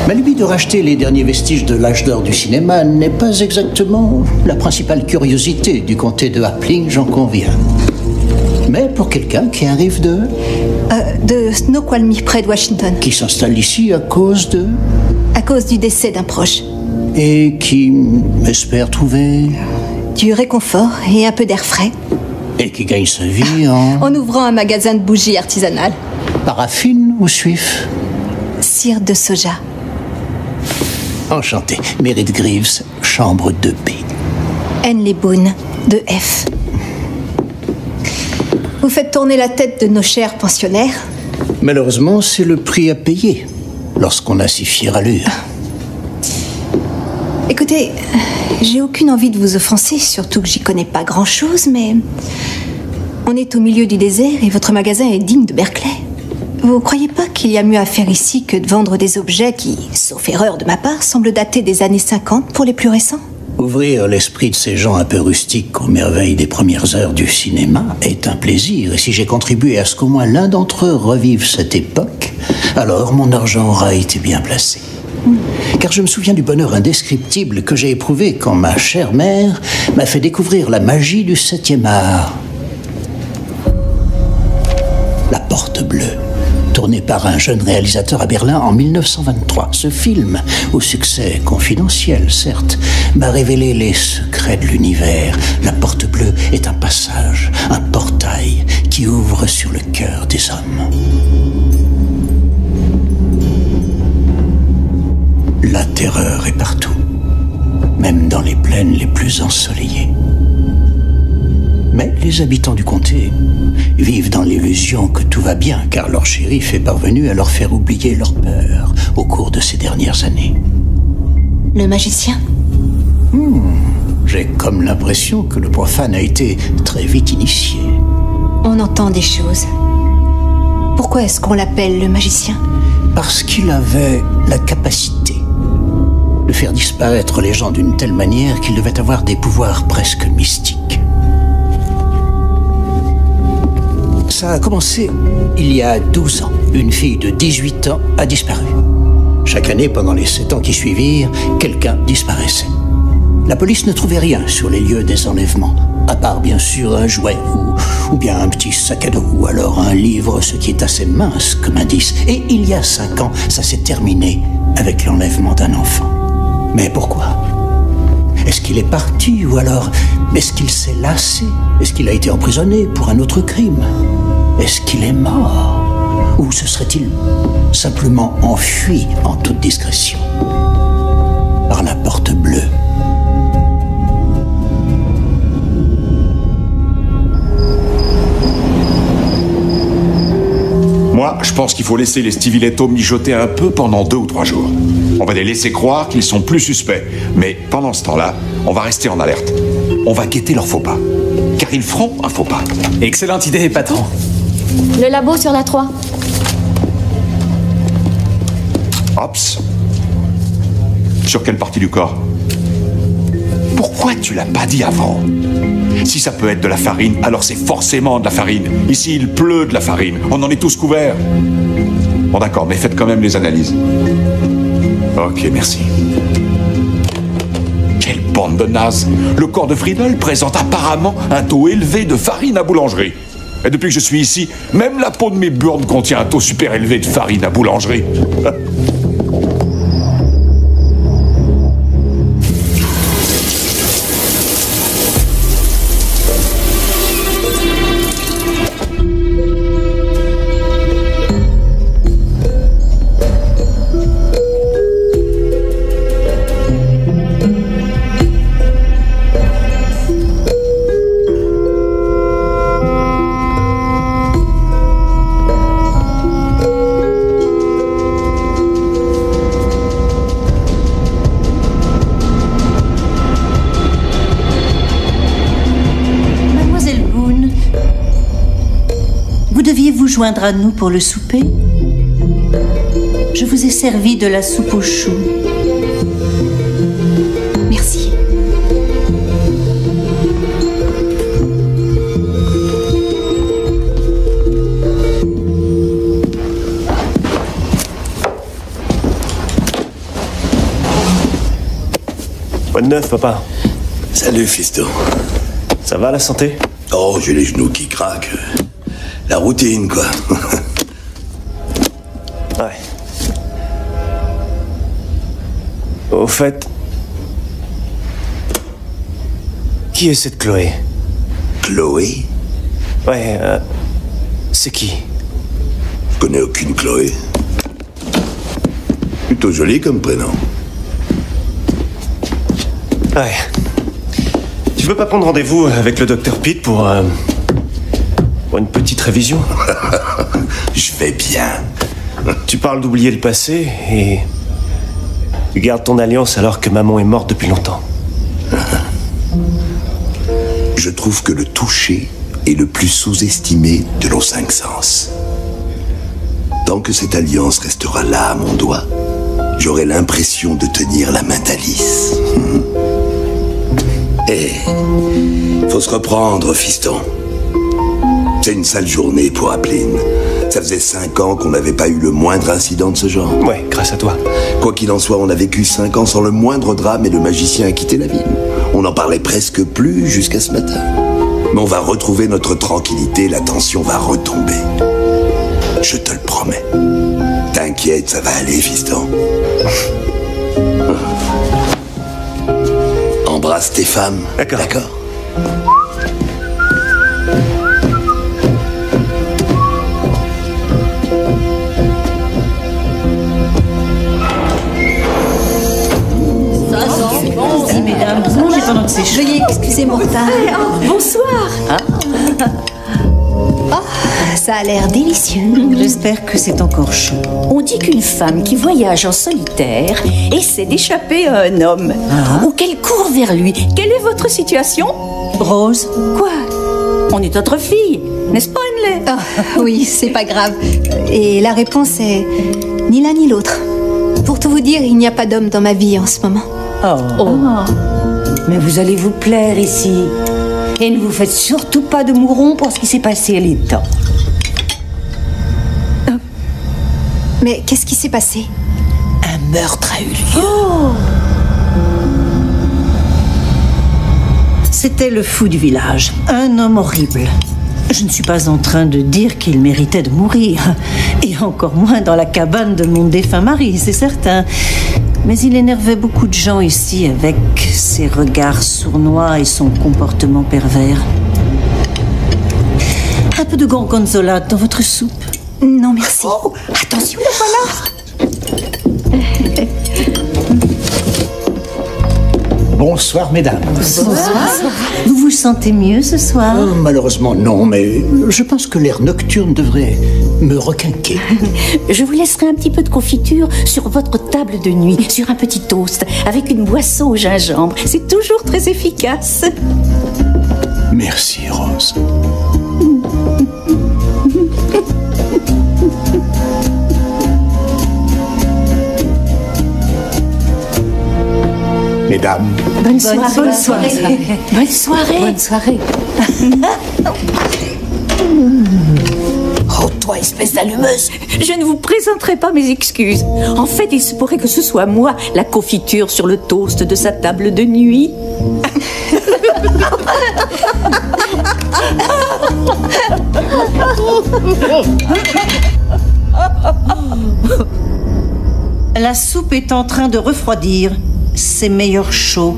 Ma lubie de racheter les derniers vestiges de l'âge d'or du cinéma n'est pas exactement la principale curiosité du comté de Appling, j'en conviens. Mais pour quelqu'un qui arrive de Snoqualmie, près de Washington. Qui s'installe ici à cause de... À cause du décès d'un proche. Et qui espère trouver... Du réconfort et un peu d'air frais. Et qui gagne sa vie en ouvrant un magasin de bougies artisanales. Paraffine ou suif? Cire de soja. Enchanté. Meredith Greaves, chambre 2B. Henley Boone, 2F. Vous faites tourner la tête de nos chers pensionnaires. Malheureusement, c'est le prix à payer lorsqu'on a si fière allure. Écoutez, j'ai aucune envie de vous offenser, surtout que j'y connais pas grand-chose, mais... On est au milieu du désert et votre magasin est digne de Berkeley. Vous croyez pas qu'il y a mieux à faire ici que de vendre des objets qui, sauf erreur de ma part, semblent dater des années 50 pour les plus récents? Ouvrir l'esprit de ces gens un peu rustiques aux merveilles des premières heures du cinéma est un plaisir, et si j'ai contribué à ce qu'au moins l'un d'entre eux revive cette époque, alors mon argent aura été bien placé. Car je me souviens du bonheur indescriptible que j'ai éprouvé quand ma chère mère m'a fait découvrir la magie du 7e art. La Porte Bleue, tourné par un jeune réalisateur à Berlin en 1923. Ce film, au succès confidentiel certes, m'a révélé les secrets de l'univers. La Porte Bleue est un passage, un portail qui ouvre sur le cœur des hommes. La terreur est partout, même dans les plaines les plus ensoleillées. Mais les habitants du comté vivent dans l'illusion que tout va bien, car leur shérif est parvenu à leur faire oublier leur peur au cours de ces dernières années. Le magicien? J'ai comme l'impression que le profane a été très vite initié. On entend des choses. Pourquoi est-ce qu'on l'appelle le magicien? Parce qu'il avait la capacité de faire disparaître les gens d'une telle manière qu'il devait avoir des pouvoirs presque mystiques. Ça a commencé il y a 12 ans. une fille de 18 ans a disparu. Chaque année, pendant les 7 ans qui suivirent, quelqu'un disparaissait. La police ne trouvait rien sur les lieux des enlèvements, à part bien sûr un jouet ou bien un petit sac à dos, ou alors un livre, ce qui est assez mince comme indice. Et il y a 5 ans, ça s'est terminé avec l'enlèvement d'un enfant. Mais pourquoi? Est-ce qu'il est parti ou alors est-ce qu'il s'est lassé? Est-ce qu'il a été emprisonné pour un autre crime? Est-ce qu'il est mort? Ou se serait-il simplement enfui en toute discrétion par la porte bleue? Moi, je pense qu'il faut laisser les stivilettos mijoter un peu pendant 2 ou 3 jours. On va les laisser croire qu'ils sont plus suspects. Mais pendant ce temps-là, on va rester en alerte. On va guetter leurs faux pas. Car ils feront un faux pas. Excellente idée, patron. Le labo sur la 3. Ops. Sur quelle partie du corps? Pourquoi tu l'as pas dit avant? Si ça peut être de la farine, alors c'est forcément de la farine. Ici, il pleut de la farine. On en est tous couverts. Bon d'accord, mais faites quand même les analyses. Ok, merci. Quelle bande de nazes! Le corps de Friedel présente apparemment un taux élevé de farine à boulangerie. Et depuis que je suis ici, même la peau de mes burnes contient un taux super élevé de farine à boulangerie. Joindre à nous pour le souper. Je vous ai servi de la soupe aux choux. Merci. Bonne neuf, papa. Salut, fiston. Ça va, la santé? Oh, j'ai les genoux qui craquent. La routine, quoi. Ouais. Au fait... Qui est cette Chloé? Chloé? Ouais, c'est qui? Je connais aucune Chloé. Plutôt joli comme prénom. Ouais. Tu veux pas prendre rendez-vous avec le docteur Pitt pour une petite révision? Je vais bien. Tu parles d'oublier le passé et tu gardes ton alliance alors que maman est morte depuis longtemps. Je trouve que le toucher est le plus sous-estimé de nos 5 sens. Tant que cette alliance restera là à mon doigt, j'aurai l'impression de tenir la main d'Alice. Eh, faut se reprendre, fiston. C'est une sale journée pour Appline. Ça faisait 5 ans qu'on n'avait pas eu le moindre incident de ce genre. Ouais, grâce à toi. Quoi qu'il en soit, on a vécu 5 ans sans le moindre drame et le magicien a quitté la ville. On n'en parlait presque plus jusqu'à ce matin. Mais on va retrouver notre tranquillité, la tension va retomber. Je te le promets. T'inquiète, ça va aller, fiston. Embrasse tes femmes. D'accord. D'accord. Mesdames, mangez pendant que c'est chaud. Veuillez excuser mon retard. Bonsoir. Oh, ça a l'air délicieux. J'espère que c'est encore chaud. On dit qu'une femme qui voyage en solitaire essaie d'échapper à un homme. Ou qu'elle court vers lui. Quelle est votre situation? Rose. Quoi? On est entre filles, n'est-ce pas, Henley? Oui, c'est pas grave. Et la réponse est ni l'un ni l'autre. Pour tout vous dire, il n'y a pas d'homme dans ma vie en ce moment. Mais vous allez vous plaire ici. Et ne vous faites surtout pas de mouron pour ce qui s'est passé à l'étang. Mais qu'est-ce qui s'est passé? Un meurtre a eu lieu. Oh! C'était le fou du village, un homme horrible. Je ne suis pas en train de dire qu'il méritait de mourir, et encore moins dans la cabane de mon défunt mari, c'est certain. Mais il énervait beaucoup de gens ici avec ses regards sournois et son comportement pervers. Un peu de gorgonzola dans votre soupe? Non, merci. Oh, attention, le voilà. Bonsoir, mesdames. Bonsoir. Vous vous sentez mieux ce soir? Malheureusement, non, mais je pense que l'air nocturne devrait me requinquer. Je vous laisserai un petit peu de confiture sur votre table de nuit, sur un petit toast, avec une boisson au gingembre. C'est toujours très efficace. Merci, Rose. Mesdames. Bonne soirée. Bonne soirée. Bonne soirée. Bonne soirée. Oh, toi, espèce d'allumeuse, je ne vous présenterai pas mes excuses. En fait, il se pourrait que ce soit moi, la confiture sur le toast de sa table de nuit. La soupe est en train de refroidir. C'est meilleur chaud.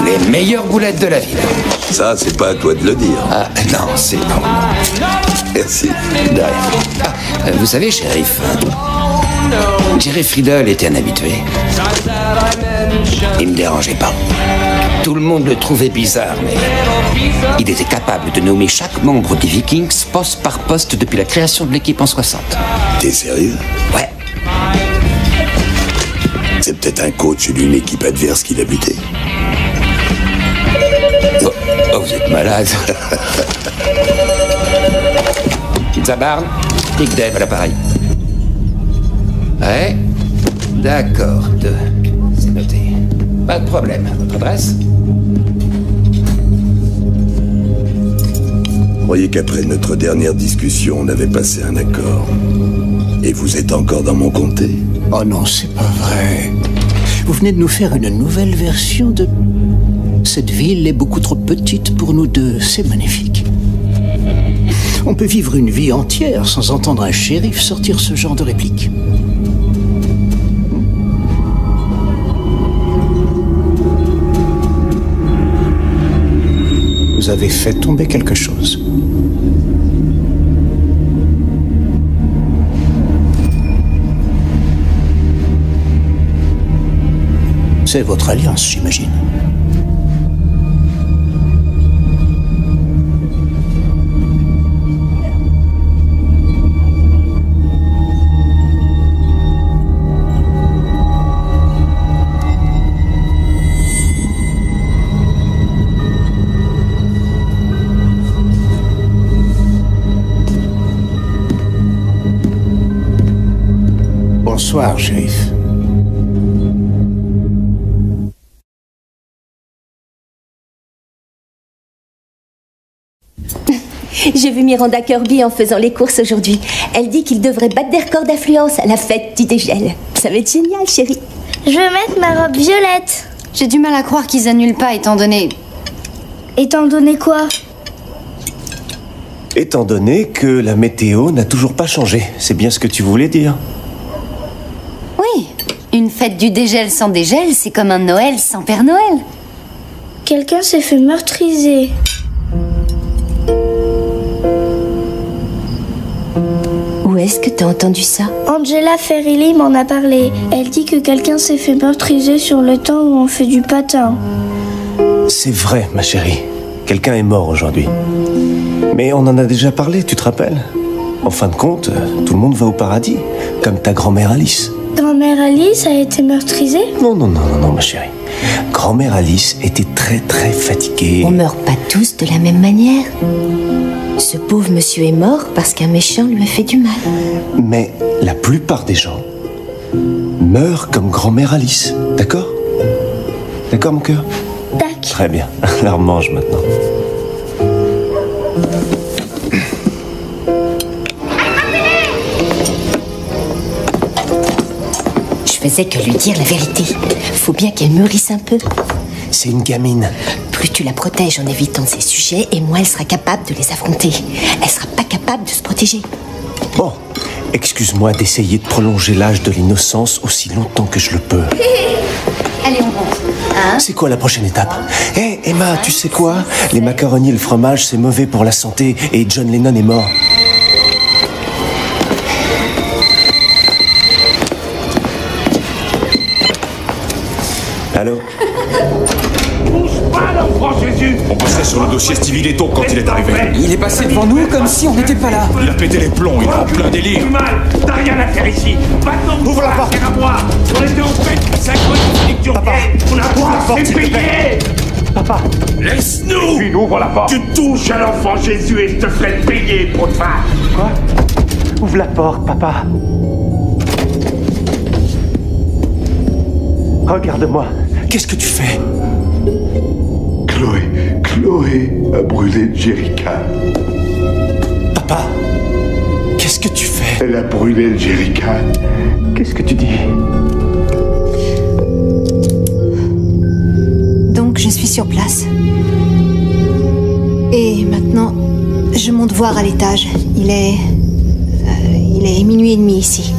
Les meilleures boulettes de la ville. Ça, c'est pas à toi de le dire. Ah, non, c'est bon. Merci. De rien. Ah, vous savez, shérif, Jerry Friedel était un habitué. Il me dérangeait pas. Tout le monde le trouvait bizarre, mais il était capable de nommer chaque membre des Vikings poste par poste depuis la création de l'équipe en 60. T'es sérieux? Ouais. C'est peut-être un coach d'une équipe adverse qui l'a buté. Oh, vous êtes malade. Pizza Barn, Big Dave à l'appareil. Ouais, d'accord, 2. C'est noté. Pas de problème. Votre adresse? Croyez qu'après notre dernière discussion, on avait passé un accord. Et vous êtes encore dans mon comté? Oh non, c'est pas vrai. Vous venez de nous faire une nouvelle version de... Cette ville est beaucoup trop petite pour nous deux. C'est magnifique. On peut vivre une vie entière sans entendre un shérif sortir ce genre de réplique. Vous avez fait tomber quelque chose. C'est votre alliance, j'imagine. Bonsoir, shérif. J'ai vu Miranda Kirby en faisant les courses aujourd'hui. Elle dit qu'il devrait battre des records d'affluence à la fête du dégel. Ça va être génial, chérie. Je veux mettre ma robe violette. J'ai du mal à croire qu'ils annulent pas, étant donné... Étant donné quoi? Étant donné que la météo n'a toujours pas changé. C'est bien ce que tu voulais dire. Oui, une fête du dégel sans dégel, c'est comme un Noël sans Père Noël. Quelqu'un s'est fait meurtriser. Où est-ce que t'as entendu ça? Angela Ferrilli m'en a parlé. Elle dit que quelqu'un s'est fait meurtriser sur le temps où on fait du patin. C'est vrai, ma chérie. Quelqu'un est mort aujourd'hui. Mais on en a déjà parlé, tu te rappelles? En fin de compte, tout le monde va au paradis, comme ta grand-mère Alice. Grand-mère Alice a été meurtrisée? Non, ma chérie. Grand-mère Alice était très fatiguée. On meurt pas tous de la même manière. Ce pauvre monsieur est mort parce qu'un méchant lui a fait du mal. Mais la plupart des gens meurent comme grand-mère Alice, d'accord? D'accord, mon cœur? D'accord. Très bien. Alors mange maintenant. Je faisais que lui dire la vérité. Faut bien qu'elle mûrisse un peu. C'est une gamine. Plus tu la protèges en évitant ces sujets, et moins elle sera capable de les affronter. Elle sera pas capable de se protéger. Bon, excuse-moi d'essayer de prolonger l'âge de l'innocence aussi longtemps que je le peux. Allez, on rentre. Hein? C'est quoi la prochaine étape? Hé, Emma, tu sais quoi? Les macaronis et le fromage, c'est mauvais pour la santé, et John Lennon est mort. Allô? Bouge pas, l'enfant Jésus! On passait sur le dossier Stevie Leto quand il est arrivé. Il est passé devant nous comme si on n'était pas là. Il a pété les plombs, il est en plein délire. T'as rien à faire ici. Maintenant, ouvre la porte. à moi. On était en fait 5 ans Papa, on a ouvre la porte, s'il te plaît. Papa, laisse-nous. Puis ouvre la porte. Tu touches à l'enfant Jésus et je te ferai payer pour te faire. Quoi? Ouvre la porte, papa. Regarde-moi. Qu'est-ce que tu fais? Chloé a brûlé Jerrycan. Papa, qu'est-ce que tu fais? Elle a brûlé le Jerrycan. Qu'est-ce que tu dis? Donc je suis sur place. Et maintenant, je monte voir à l'étage. Il est minuit et demi ici.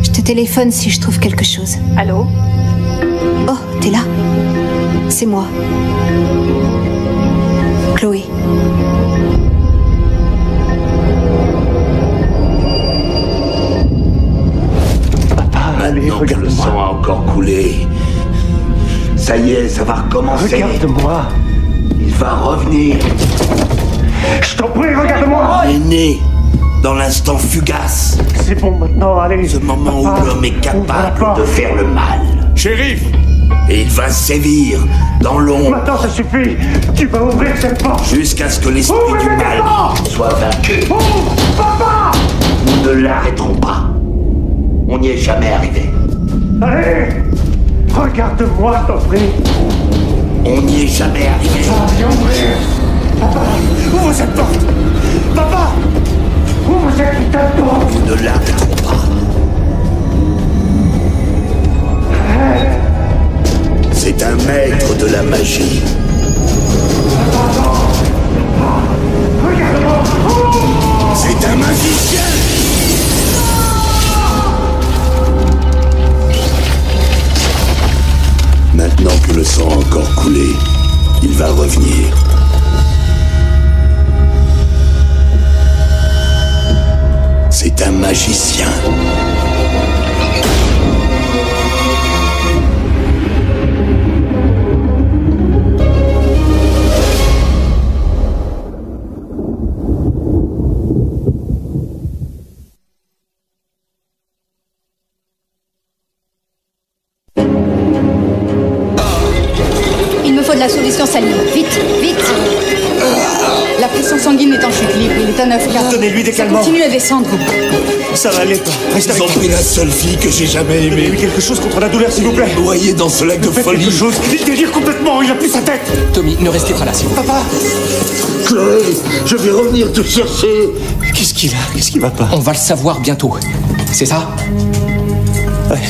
Je te téléphone si je trouve quelque chose. Allô? Oh, t'es là? C'est moi. Chloé. Maintenant que le sang a encore coulé, ça y est, ça va recommencer. Regarde-moi. Il va revenir. Je t'en prie, regarde-moi. Il est né dans l'instant fugace. C'est bon maintenant, allez. Ce moment où l'homme est capable de faire le mal. Shérif! Et il va sévir dans l'ombre. Maintenant, ça suffit. Tu vas ouvrir cette porte. Jusqu'à ce que l'esprit du mal soit vaincu. Papa! Nous ne l'arrêterons pas. On n'y est jamais arrivé. Allez! Regarde-moi, je t'en prie. On n'y est jamais arrivé. Ça va bien ouvrir. Papa, ouvre cette porte. Papa! Ouvre cette putain de porte. Nous ne l'arrêterons pas. C'est un maître de la magie. Regarde-moi. C'est un magicien. Maintenant que le sang a encore coulé, il va revenir. C'est un magicien. Il me faut de la solution saline. Vite, vite. La pression sanguine est en chute libre. Il est à 9,4. Donnez-lui des Ça calmants. continue à descendre. Ça va aller, pas. Reste avec Ils ont pris la seule fille que j'ai jamais aimée. Donnez-lui quelque chose contre la douleur, s'il vous plaît. Noyé dans ce lac de Faites folie. quelque chose. Il délire complètement. Il a plus sa tête. Tommy, ne restez pas là, s'il vous plaît. Papa! Chloé, je vais revenir te chercher. Qu'est-ce qu'il a? Qu'est-ce qui va pas? On va le savoir bientôt. C'est ça? Ouais.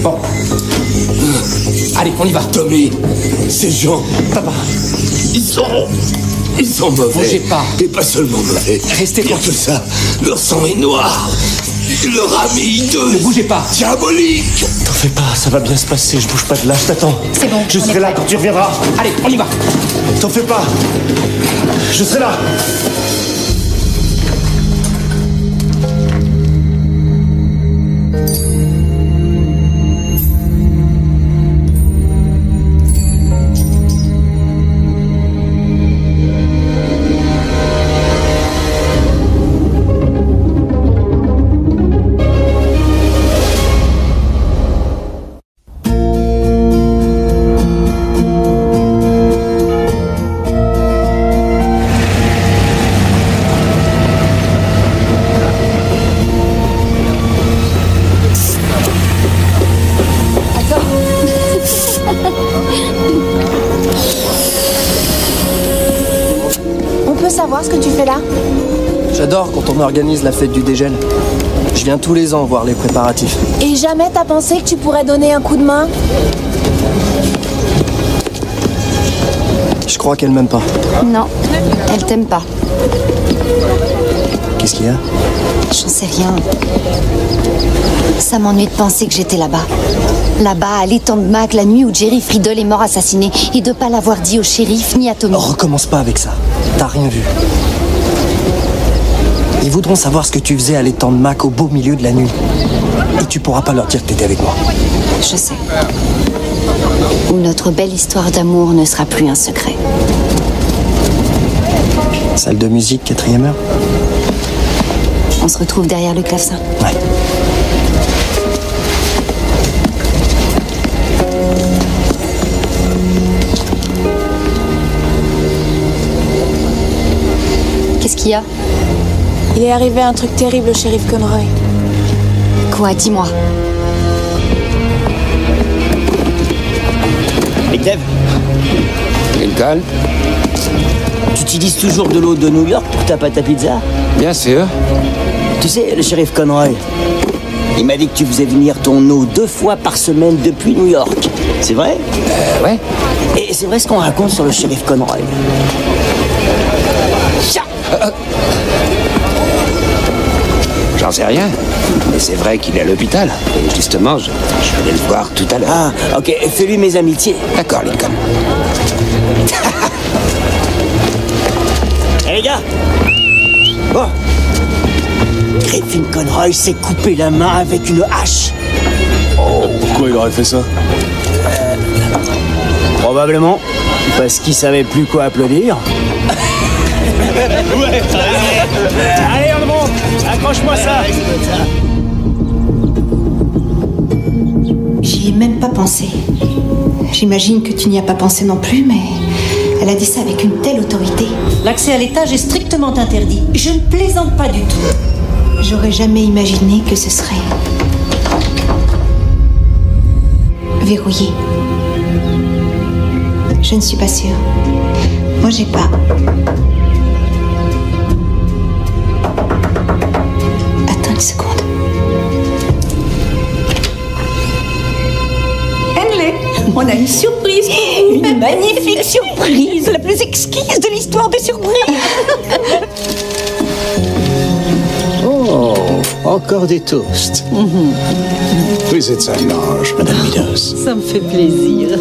Bon. Allez, on y va. Tommy, ces gens, Papa! ils sont mauvais. Bougez pas. Et pas seulement mauvais. Restez Pire que ça, leur sang est noir. Leur ami hideux. Ne bougez pas. Diabolique. T'en fais pas, ça va bien se passer. Je bouge pas de là, je t'attends. C'est bon, Je on est serai là prêt. quand tu reviendras. Allez, on y va. T'en fais pas. Je serai là. ce que tu fais là? J'adore quand on organise la fête du dégel. Je viens tous les ans voir les préparatifs. Et jamais t'as pensé que tu pourrais donner un coup de main? Je crois qu'elle m'aime pas. Non, elle t'aime pas. Qu'est-ce qu'il y a? J'en sais rien. Ça m'ennuie de penser que j'étais là-bas. Là-bas, à l'étang de Mac, la nuit où Jerry Friedel est mort assassiné, et de pas l'avoir dit au shérif ni à Tommy. Oh, recommence pas avec ça. T'as rien vu. Ils voudront savoir ce que tu faisais à l'étang de Mac au beau milieu de la nuit. Et tu pourras pas leur dire que t'étais avec moi. Je sais. Où notre belle histoire d'amour ne sera plus un secret. Salle de musique, 4e heure. On se retrouve derrière le clavecin. Ouais. Qu'est-ce qu'il y a? Il est arrivé un truc terrible au shérif Conroy. Quoi? Dis-moi. McDave? Lincoln? Tu utilises toujours de l'eau de New York pour ta pâte à pizza? Bien sûr. Tu sais, le shérif Conroy, il m'a dit que tu faisais venir ton eau 2 fois par semaine depuis New York. C'est vrai? Ouais. Et c'est vrai ce qu'on raconte sur le shérif Conroy. J'en sais rien. Mais c'est vrai qu'il est à l'hôpital. Et justement, je vais aller le voir tout à l'heure. Ah, ok. Fais-lui mes amitiés. D'accord, Lincoln. Hé les gars! Oh! Griffin Conroy s'est coupé la main avec une hache. Oh, pourquoi il aurait fait ça? Probablement parce qu'il savait plus quoi applaudir. Ouais, allez, on monte. Accroche-moi ça. J'y ai même pas pensé. J'imagine que tu n'y as pas pensé non plus, mais elle a dit ça avec une telle autorité. L'accès à l'étage est strictement interdit. Je ne plaisante pas du tout. J'aurais jamais imaginé que ce serait verrouillé. Je ne suis pas sûre. Moi, j'ai pas. Attends une seconde. Henley, on a une surprise pour vous. Une magnifique surprise, la plus exquise de l'histoire des surprises. Oh, encore des toasts. Vous êtes un ange, Madame Meadows. Ça me fait plaisir.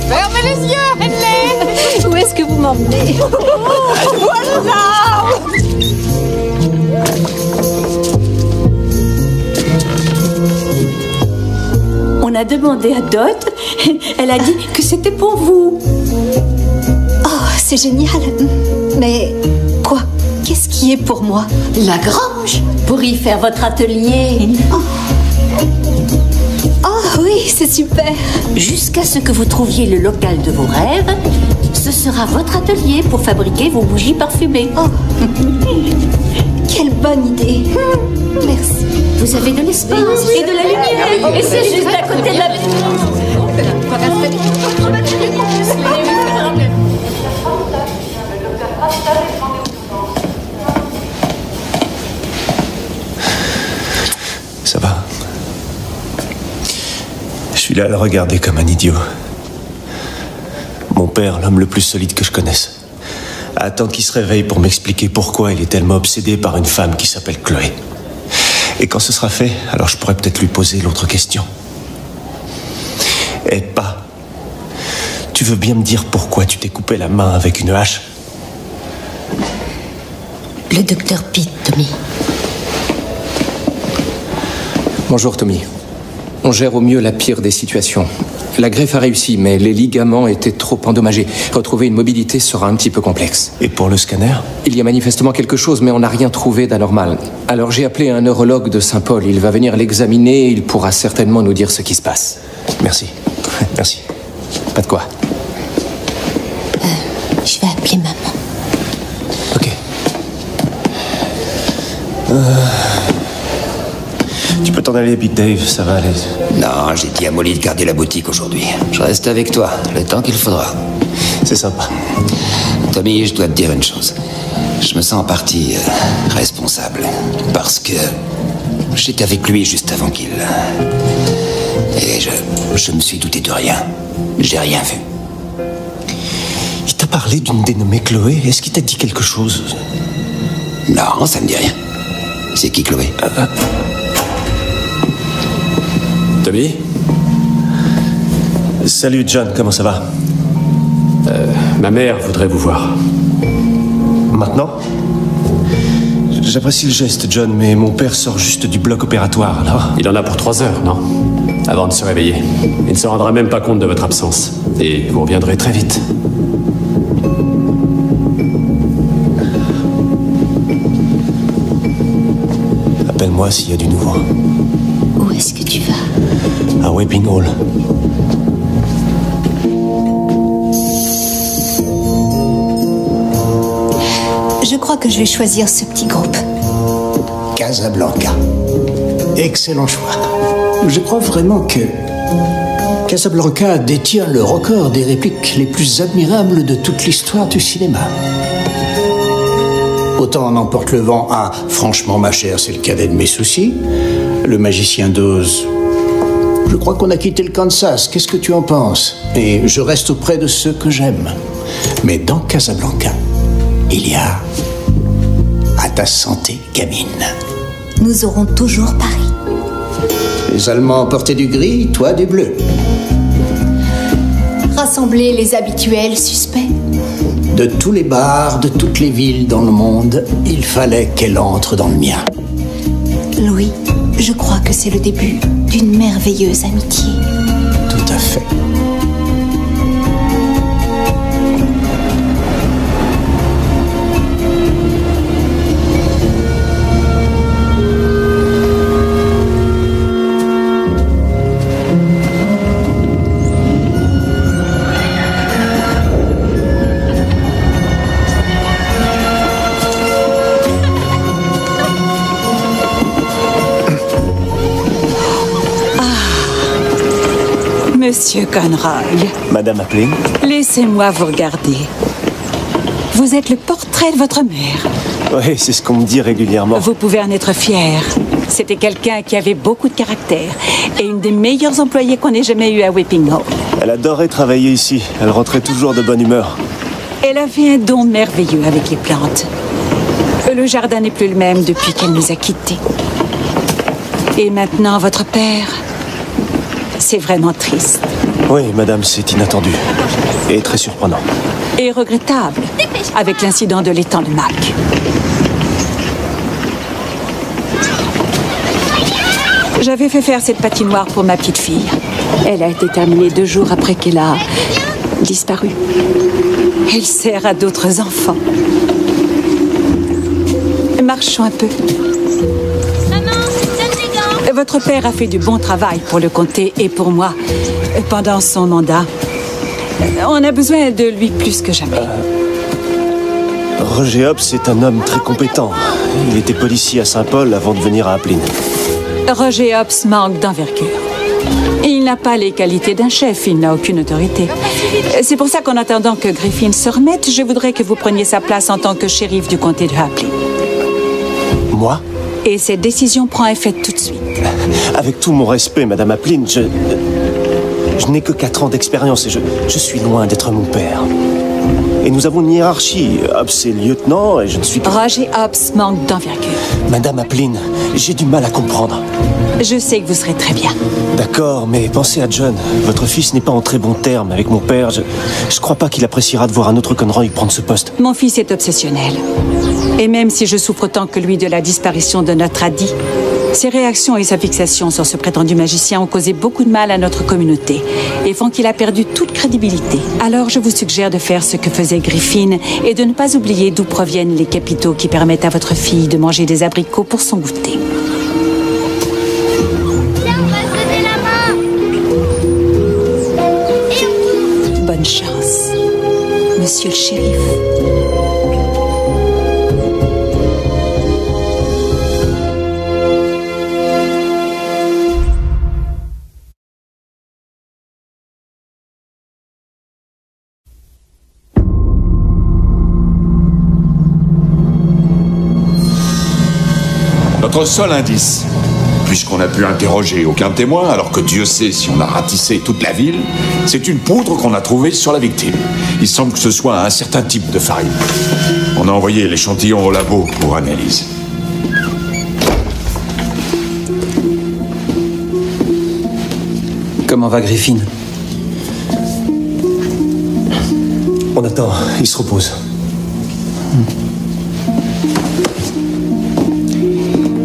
Fermez les yeux, Henley! Où est-ce que vous m'emmenez? Voilà! On a demandé à Dot. Elle a dit que c'était pour vous. Oh, c'est génial. Mais quoi? Qu'est-ce qui est pour moi? La grange, pour y faire votre atelier. Oh oui, c'est super. Jusqu'à ce que vous trouviez le local de vos rêves, ce sera votre atelier pour fabriquer vos bougies parfumées. Oh. Quelle bonne idée. Merci. Vous avez de l'espace et de la lumière. Et c'est juste à côté de la... Ça va. Je suis là à le regarder comme un idiot. Mon père, l'homme le plus solide que je connaisse, attend qu'il se réveille pour m'expliquer pourquoi il est tellement obsédé par une femme qui s'appelle Chloé. Et quand ce sera fait, alors je pourrai peut-être lui poser l'autre question. Eh, pas. Tu veux bien me dire pourquoi tu t'es coupé la main avec une hache? Le docteur Pete, Tommy. Bonjour, Tommy. On gère au mieux la pire des situations. La greffe a réussi, mais les ligaments étaient trop endommagés. Retrouver une mobilité sera un petit peu complexe. Et pour le scanner? Il y a manifestement quelque chose, mais on n'a rien trouvé d'anormal. Alors j'ai appelé un neurologue de Saint-Paul. Il va venir l'examiner et il pourra certainement nous dire ce qui se passe. Merci. Merci. Pas de quoi. Je vais appeler maman. Ok. Tu peux t'en t'en aller, Big Dave, ça va aller. Non, j'ai dit à Molly de garder la boutique aujourd'hui. Je reste avec toi, le temps qu'il faudra. C'est sympa. Tommy, je dois te dire une chose. Je me sens en partie responsable. Parce que j'étais avec lui juste avant qu'il... Et je me suis douté de rien. J'ai rien vu. Il t'a parlé d'une dénommée Chloé. Est-ce qu'il t'a dit quelque chose? Non, ça me dit rien. C'est qui, Chloé? Tommy? Salut, John. Comment ça va? Ma mère voudrait vous voir. Maintenant? J'apprécie le geste, John, mais mon père sort juste du bloc opératoire, alors... Il en a pour 3 heures, non? Avant de se réveiller. Il ne se rendra même pas compte de votre absence. Et vous reviendrez très vite. Appelle-moi s'il y a du nouveau. Où est-ce que tu vas? À Weeping Hall. Je crois que je vais choisir ce petit groupe. Casablanca. Excellent choix. Je crois vraiment que Casablanca détient le record des répliques les plus admirables de toute l'histoire du cinéma. Autant en emporte le vent à « Franchement, ma chère, c'est le cadet de mes soucis ». Le magicien d'Oz. Je crois qu'on a quitté le Kansas. Qu'est-ce que tu en penses? Et je reste auprès de ceux que j'aime. Mais dans Casablanca, il y a à ta santé, gamine. Nous aurons toujours Paris. Les Allemands portaient du gris, toi du bleu. Rassembler les habituels suspects. De tous les bars, de toutes les villes dans le monde, il fallait qu'elle entre dans le mien. Louis, je crois que c'est le début d'une merveilleuse amitié. Tout à fait. Monsieur Conroy. Madame Appling? Laissez-moi vous regarder. Vous êtes le portrait de votre mère. Oui, c'est ce qu'on me dit régulièrement. Vous pouvez en être fier. C'était quelqu'un qui avait beaucoup de caractère et une des meilleures employées qu'on ait jamais eues à Weeping Hall. Elle adorait travailler ici. Elle rentrait toujours de bonne humeur. Elle avait un don merveilleux avec les plantes. Le jardin n'est plus le même depuis qu'elle nous a quittés. Et maintenant, votre père... C'est vraiment triste. Oui, madame, c'est inattendu. Et très surprenant. Et regrettable, avec l'incident de l'étang de Mac. J'avais fait faire cette patinoire pour ma petite fille. Elle a été terminée 2 jours après qu'elle a disparu. Elle sert à d'autres enfants. Marchons un peu. Votre père a fait du bon travail pour le comté et pour moi pendant son mandat. On a besoin de lui plus que jamais. Roger Hobbs est un homme très compétent. Il était policier à Saint-Paul avant de venir à Appling. Roger Hobbs manque d'envergure. Il n'a pas les qualités d'un chef, il n'a aucune autorité. C'est pour ça qu'en attendant que Griffin se remette, je voudrais que vous preniez sa place en tant que shérif du comté de Appling. Moi? Et cette décision prend effet tout de suite. Avec tout mon respect, Madame Appling, je n'ai que 4 ans d'expérience et je suis loin d'être mon père. Et nous avons une hiérarchie. Hobbs est lieutenant et je ne suis pas... Roger Hobbs manque d'envergure. Madame Appling, j'ai du mal à comprendre. Je sais que vous serez très bien. D'accord, mais pensez à John. Votre fils n'est pas en très bons termes avec mon père. Je crois pas qu'il appréciera de voir un autre Conroy prendre ce poste. Mon fils est obsessionnel. Et même si je souffre autant que lui de la disparition de notre Adi, ses réactions et sa fixation sur ce prétendu magicien ont causé beaucoup de mal à notre communauté et font qu'il a perdu toute crédibilité. Alors je vous suggère de faire ce que faisait Griffin et de ne pas oublier d'où proviennent les capitaux qui permettent à votre fille de manger des abricots pour son goûter. Bonne chance, monsieur le shérif. Notre seul indice, puisqu'on n'a pu interroger aucun témoin, alors que Dieu sait si on a ratissé toute la ville, c'est une poudre qu'on a trouvée sur la victime. Il semble que ce soit un certain type de farine. On a envoyé l'échantillon au labo pour analyse. Comment va Griffin? On attend, il se repose.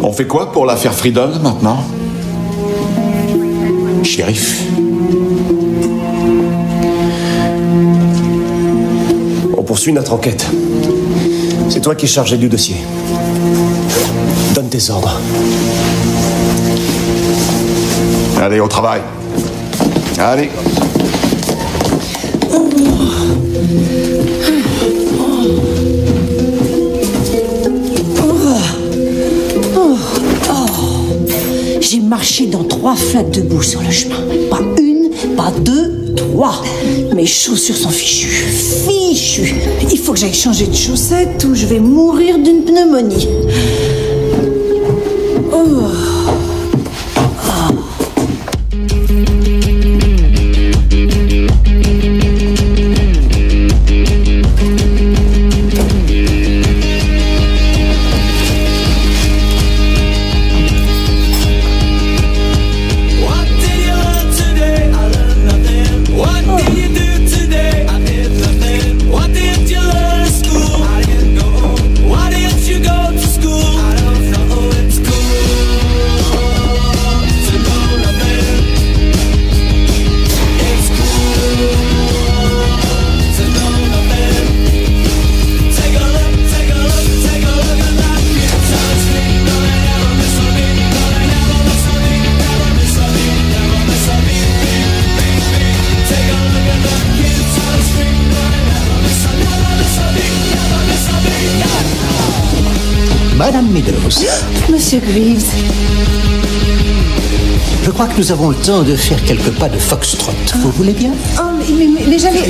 On fait quoi pour l'affaire Friedel maintenant? Shérif? On poursuit notre enquête. C'est toi qui es chargé du dossier. Donne tes ordres. Allez, au travail. Allez. J'ai marché dans 3 flaques de boue sur le chemin. Pas une, pas deux, 3. Mes chaussures sont fichues. Fichues. Il faut que j'aille changer de chaussettes ou je vais mourir d'une pneumonie. Madame Meadows. Monsieur Greaves. Je crois que nous avons le temps de faire quelques pas de foxtrot. Vous voulez bien? Oh, mais j'allais...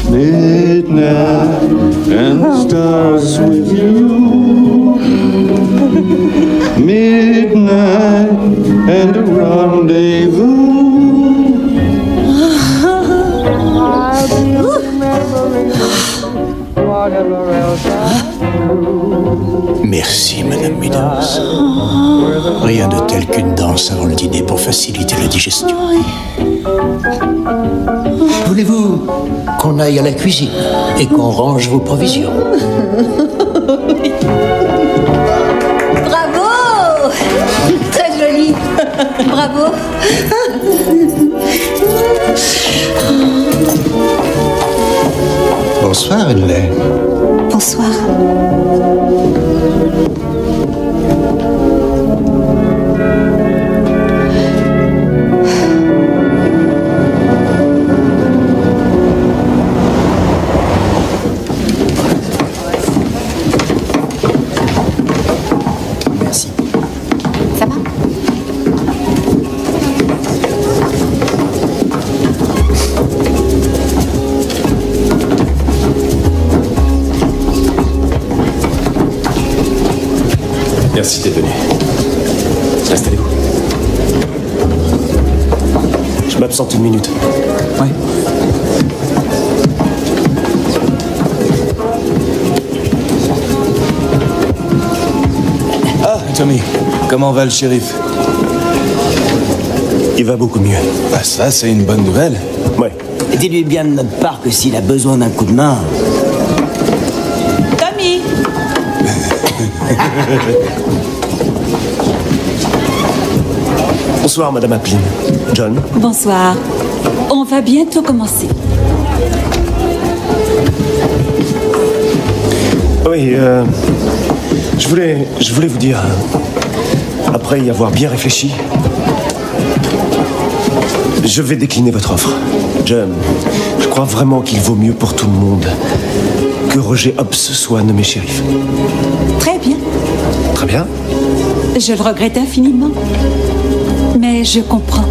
Midnight and stars with you. Midnight and a rendezvous. Merci, Madame Meadows. Rien de tel qu'une danse avant le dîner pour faciliter la digestion. Voulez-vous qu'on aille à la cuisine et qu'on range vos provisions? Bravo! Très joli. Bravo. Bonsoir, Henley. Bonsoir. Merci. Ça va? Merci d'être venu. Installez-vous. Je m'absente une minute. Ouais. Ah, Tommy, comment va le shérif? Il va beaucoup mieux. Bah ça, c'est une bonne nouvelle. Ouais. Et dis-lui bien de notre part que s'il a besoin d'un coup de main... Tommy! Bonsoir, Madame Applin. John. Bonsoir. On va bientôt commencer. Oui, je voulais vous dire, après y avoir bien réfléchi, je vais décliner votre offre. John, je crois vraiment qu'il vaut mieux pour tout le monde que Roger Hobbs soit nommé shérif. Très bien. Très bien. Je le regrette infiniment. Mais je comprends.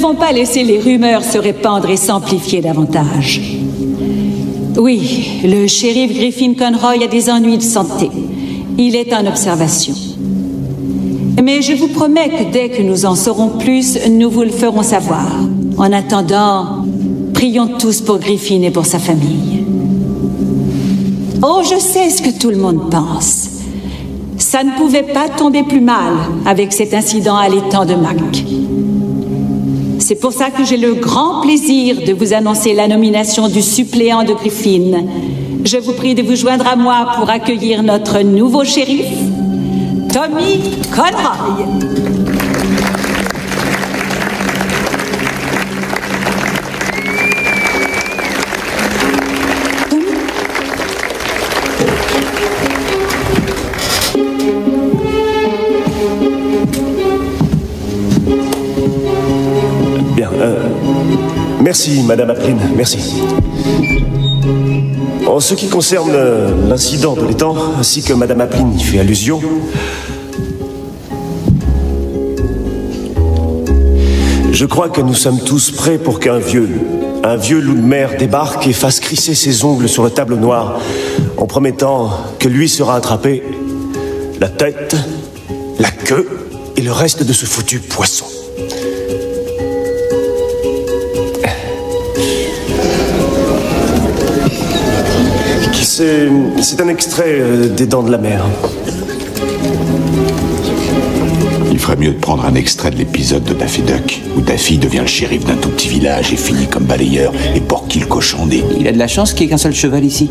devons pas laisser les rumeurs se répandre et s'amplifier davantage. Oui, le shérif Griffin Conroy a des ennuis de santé. Il est en observation. Mais je vous promets que dès que nous en saurons plus, nous vous le ferons savoir. En attendant, prions tous pour Griffin et pour sa famille. Oh, je sais ce que tout le monde pense. Ça ne pouvait pas tomber plus mal avec cet incident à l'étang de Mac. C'est pour ça que j'ai le grand plaisir de vous annoncer la nomination du suppléant de Griffin. Je vous prie de vous joindre à moi pour accueillir notre nouveau shérif, Tommy Conroy. Merci, Madame Appline, merci. En ce qui concerne l'incident de l'étang, ainsi que Madame Appline y fait allusion, je crois que nous sommes tous prêts pour qu'un vieux loup de mer débarque et fasse crisser ses ongles sur le tableau noir, en promettant que lui sera attrapé, la tête, la queue et le reste de ce foutu poisson. C'est un extrait des Dents de la Mer. Il ferait mieux de prendre un extrait de l'épisode de Daffy Duck, où Daffy devient le shérif d'un tout petit village et finit comme balayeur et Porky le cochonnet. Il a de la chance qu'il n'y ait qu'un seul cheval ici.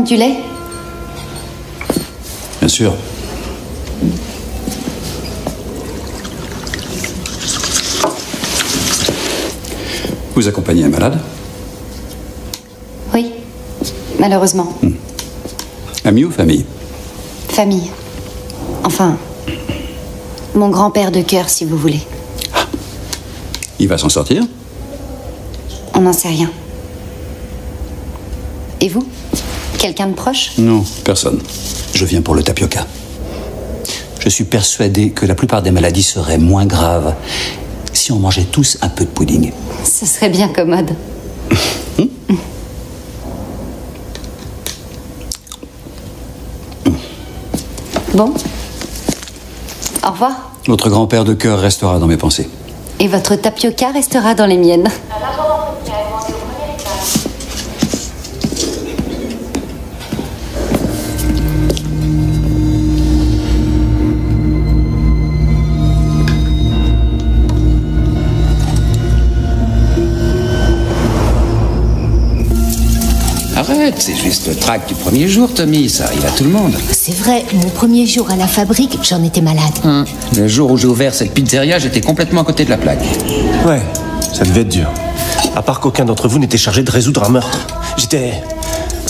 Du lait? Bien sûr. Vous accompagnez un malade? Oui, malheureusement. Ami ou famille? Famille. Enfin, mon grand-père de cœur, si vous voulez. Il va s'en sortir? On n'en sait rien. Et vous? Quelqu'un de proche? Non, personne. Je viens pour le tapioca. Je suis persuadé que la plupart des maladies seraient moins graves si on mangeait tous un peu de pudding. Ce serait bien commode. Bon. Au revoir. Votre grand-père de cœur restera dans mes pensées. Et votre tapioca restera dans les miennes. Arrête, c'est juste le trac du premier jour, Tommy. Ça arrive à tout le monde. C'est vrai, mon premier jour à la fabrique, j'en étais malade. Le jour où j'ai ouvert cette pizzeria, j'étais complètement à côté de la plaque. Ouais, ça devait être dur. À part qu'aucun d'entre vous n'était chargé de résoudre un meurtre. J'étais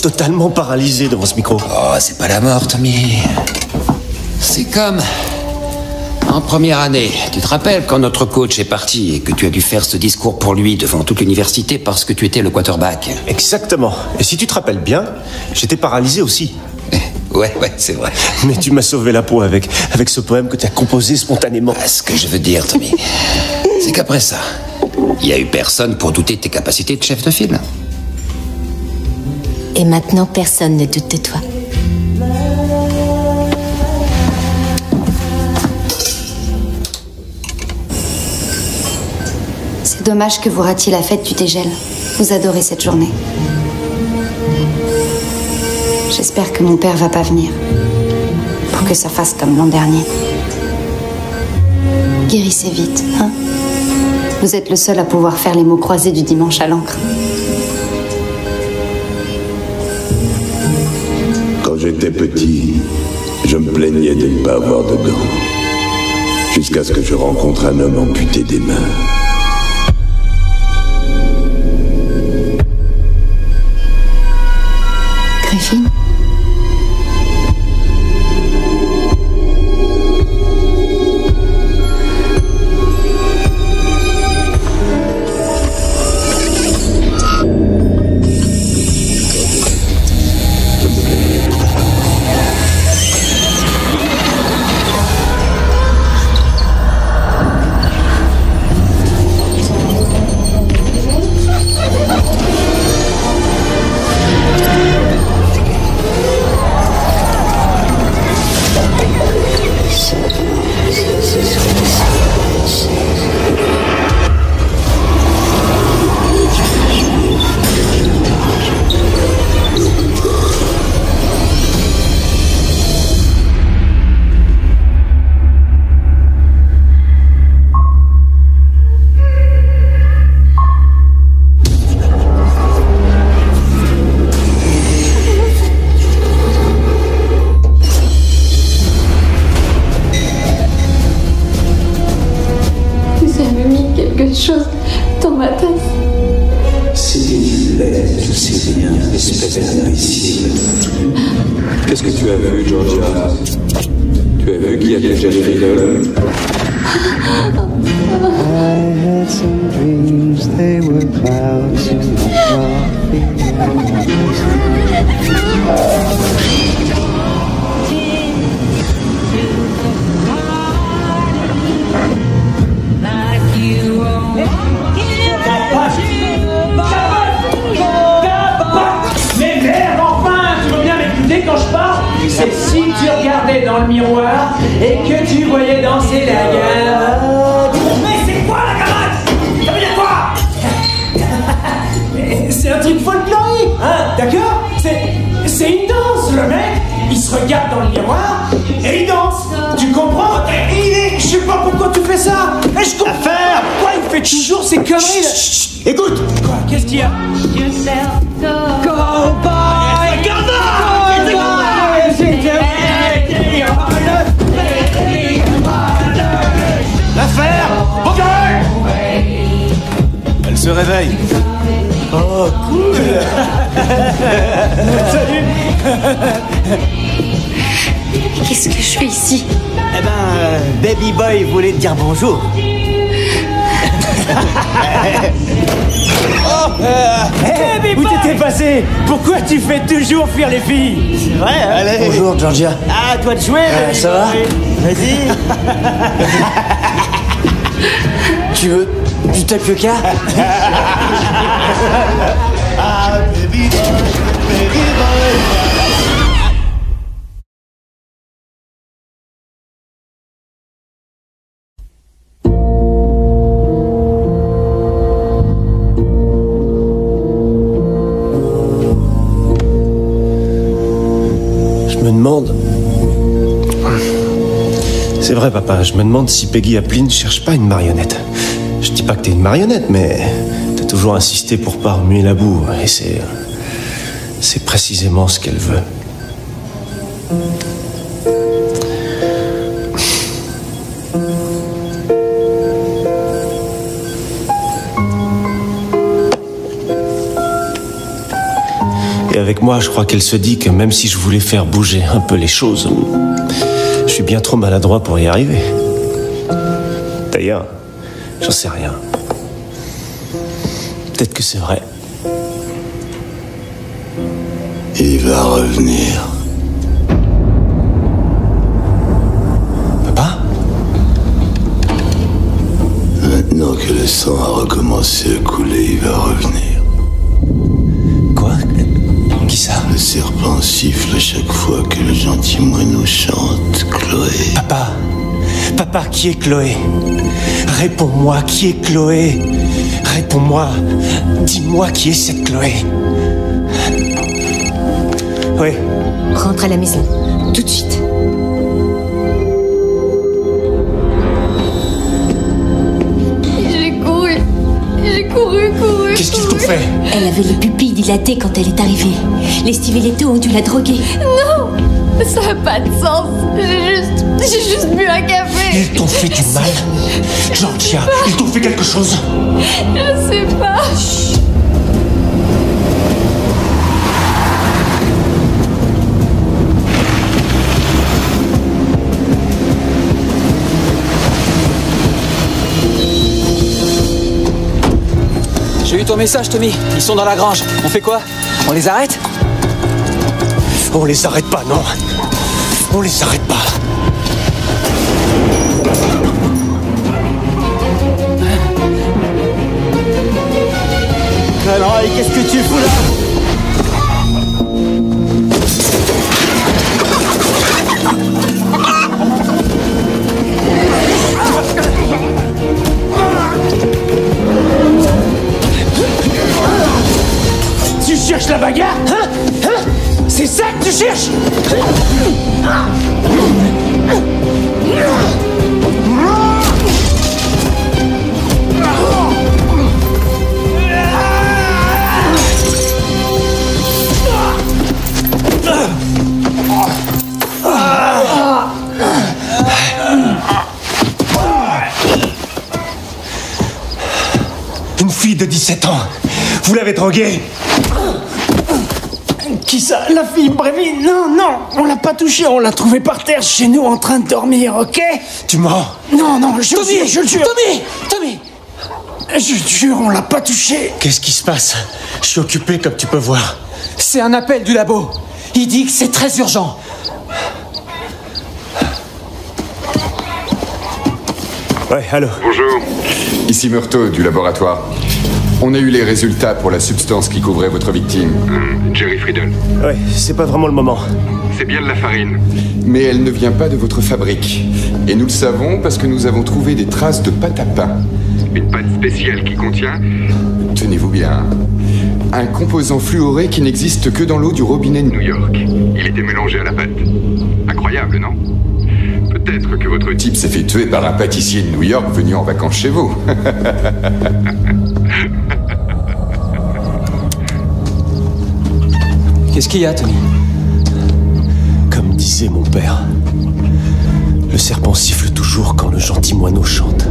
totalement paralysé devant ce micro. Oh, c'est pas la mort, Tommy. C'est comme... en première année, tu te rappelles quand notre coach est parti et que tu as dû faire ce discours pour lui devant toute l'université parce que tu étais le quarterback? Exactement. Et si tu te rappelles bien, j'étais paralysé aussi. Ouais, c'est vrai. Mais tu m'as sauvé la peau avec ce poème que tu as composé spontanément. Ce que je veux dire, Tommy, c'est qu'après ça, il n'y a eu personne pour douter de tes capacités de chef de file. Et maintenant, personne ne doute de toi. C'est dommage que vous ratiez la fête du dégel. Vous adorez cette journée. J'espère que mon père va pas venir. Pour que ça fasse comme l'an dernier. Guérissez vite, hein? Vous êtes le seul à pouvoir faire les mots croisés du dimanche à l'encre. Quand j'étais petit, je me plaignais de ne pas avoir de dents. jusqu'à ce que je rencontre un homme amputé des mains. Griffin? Chose dans ma tasse. C'était une lettre, je sais rien, espèce d'imbécile. Qu'est-ce que tu as vu, Georgia? Tu as vu qui a déjà les rideaux? I had some dreams, they were clouds in my Mais merde, enfin, tu veux bien m'écouter quand je parle? C'est si tu regardais dans le miroir et que tu voyais danser la gare. Mais c'est quoi la gamache? Ça veut dire quoi? C'est un truc folklorique, hein, d'accord? C'est une danse, le mec, il se regarde dans le miroir et il danse. Tu comprends? Je sais pas pourquoi tu fais ça. Mais je comprends pas pourquoi il fait toujours ces conneries là. Écoute. Quoi? Qu'est-ce qu'il y a? L'affaire! Ok! Elle se réveille. Oh, cool! Salut! Qu'est-ce que je fais ici? Eh ben, Baby Boy voulait te dire bonjour. Où t'étais passé? Pourquoi tu fais toujours fuir les filles? C'est vrai, hein? Allez. Bonjour, Georgia. Ah, toi de jouer, ça va? Vas-y. Tu veux du tapioca? Ah, baby boy, baby boy. Je me demande... C'est vrai, papa, je me demande si Peggy Applin cherche pas une marionnette. Je dis pas que t'es une marionnette, mais t'as toujours insisté pour pas remuer la boue, et c'est précisément ce qu'elle veut. Et avec moi, je crois qu'elle se dit que même si je voulais faire bouger un peu les choses, je suis bien trop maladroit pour y arriver. D'ailleurs, j'en sais rien. Peut-être que c'est vrai. Il va revenir. Papa? Maintenant que le sang a recommencé à couler, il va revenir. Quoi? Qui ça? Le serpent siffle à chaque fois que le gentil moineau chante, Chloé. Papa! Papa, qui est Chloé? Réponds-moi, qui est Chloé? Réponds-moi. Dis-moi qui est cette Chloé. Oui. Rentre à la maison, tout de suite. J'ai couru, couru. Qu'est-ce qu'ils t'ont fait? Elle avait les pupilles dilatées quand elle est arrivée. Les stilettos ont dû la droguer. Non, ça n'a pas de sens. J'ai juste bu un café. Ils t'ont fait du mal. Georgia, ils t'ont fait quelque chose. Je sais pas. Chut. J'ai eu ton message, Tommy. Ils sont dans la grange. On fait quoi? On les arrête? On les arrête pas, non. On les arrête pas. Alors, et qu'est-ce que tu fous là? Tu cherches la bagarre? Hein? Hein? C'est ça que tu cherches? Une fille de 17 ans. Vous l'avez droguée? Qui ça? La fille Brévy? Non, non, on l'a pas touchée, on l'a trouvée par terre chez nous en train de dormir, ok? Tu mens? Non, non, je Tommy, jure. Tommy! Je jure, on l'a pas touchée. Qu'est-ce qui se passe? Je suis occupé, comme tu peux voir. C'est un appel du labo. Il dit que c'est très urgent. Ouais, allô? Bonjour. Ici Murtaugh du laboratoire. On a eu les résultats pour la substance qui couvrait votre victime. Jerry Friedel. Ouais, c'est pas vraiment le moment. C'est bien de la farine. Mais elle ne vient pas de votre fabrique. Et nous le savons parce que nous avons trouvé des traces de pâte à pain. Une pâte spéciale qui contient, tenez-vous bien, un composant fluoré qui n'existe que dans l'eau du robinet de New York. Il était mélangé à la pâte. Incroyable, non? Peut-être que votre type s'est fait tuer par un pâtissier de New York venu en vacances chez vous. Qu'est-ce qu'il y a, Tommy? Comme disait mon père, le serpent siffle toujours quand le gentil moineau chante.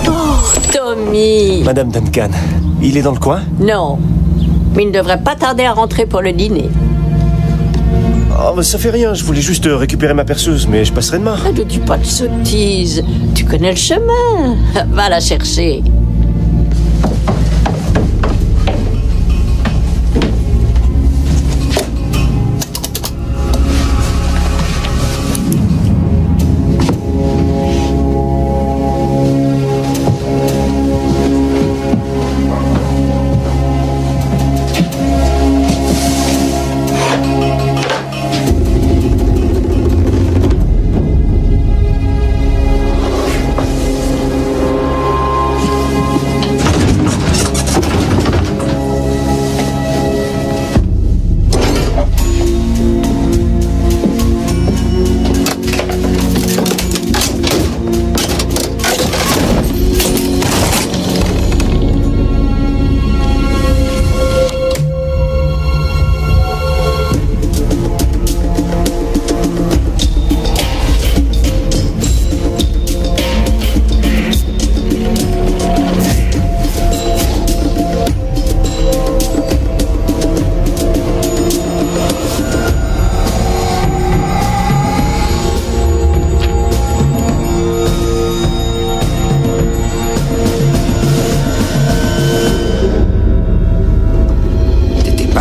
Oh, Tommy! Madame Duncan, il est dans le coin? Non, mais il ne devrait pas tarder à rentrer pour le dîner. Oh, bah, ça fait rien, je voulais juste récupérer ma perceuse, mais je passerai demain. Ne dis pas de sottises, tu connais le chemin. Va la chercher.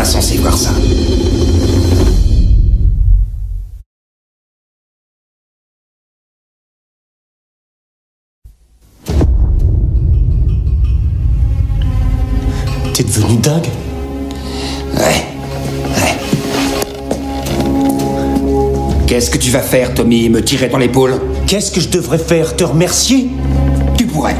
Censé voir ça. T'es devenu dingue? Ouais. Qu'est-ce que tu vas faire, Tommy? Me tirer dans l'épaule? Qu'est-ce que je devrais faire? Te remercier? Tu pourrais.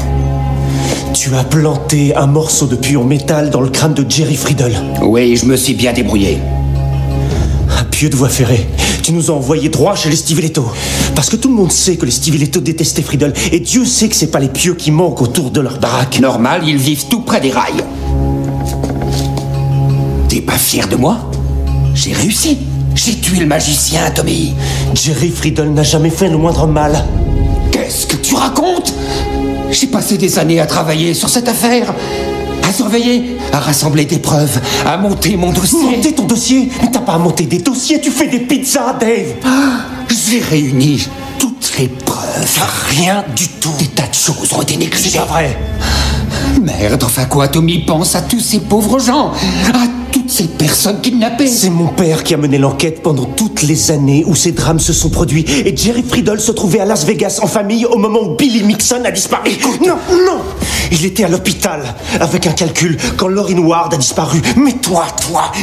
Tu as planté un morceau de puits en métal dans le crâne de Jerry Friedel. Oui, je me suis bien débrouillé. Un pieu de voie ferrée. Tu nous as envoyés droit chez les Stiviletto. Parce que tout le monde sait que les Stiviletto détestaient Friedel. Et Dieu sait que c'est pas les pieux qui manquent autour de leur baraque. Normal, ils vivent tout près des rails. T'es pas fier de moi? J'ai réussi. J'ai tué le magicien, Tommy. Jerry Friedel n'a jamais fait le moindre mal. Qu'est-ce que tu racontes? J'ai passé des années à travailler sur cette affaire. À surveiller, à rassembler des preuves, à monter mon dossier. Monter ton dossier? Mais t'as pas à monter des dossiers, tu fais des pizzas, Dave. J'ai réuni toutes les preuves. Rien du tout. Des tas de choses ont été négligées. C'est pas vrai. Merde, enfin quoi, Tommy, pense à tous ces pauvres gens, à toutes ces personnes kidnappées. C'est mon père qui a mené l'enquête pendant toutes les années où ces drames se sont produits. Et Jerry Friedel se trouvait à Las Vegas en famille au moment où Billy Mixon a disparu. Écoute, non. Il était à l'hôpital avec un calcul quand Lorraine Ward a disparu. Mais toi,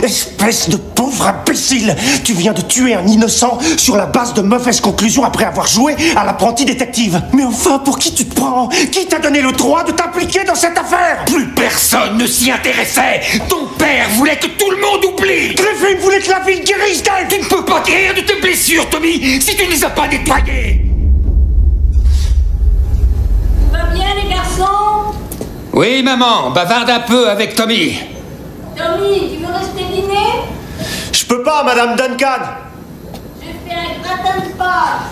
espèce de pauvre imbécile, tu viens de tuer un innocent sur la base de mauvaises conclusions après avoir joué à l'apprenti détective. Mais enfin, pour qui tu te prends? Qui t'a donné le droit de t'impliquer dans cette affaire? Plus personne ne s'y intéressait. Ton père voulait que tout le monde oublie. Griffin voulait que la ville guérisse d'elle. Tu ne peux pas guérir de tes blessures, Tommy, si tu ne les as pas nettoyées. Va bien, les garçons? Oui, maman, bavarde un peu avec Tommy. Tommy, tu veux rester dîner? Je peux pas, Madame Duncan. J'ai fait un gratin de pâtes.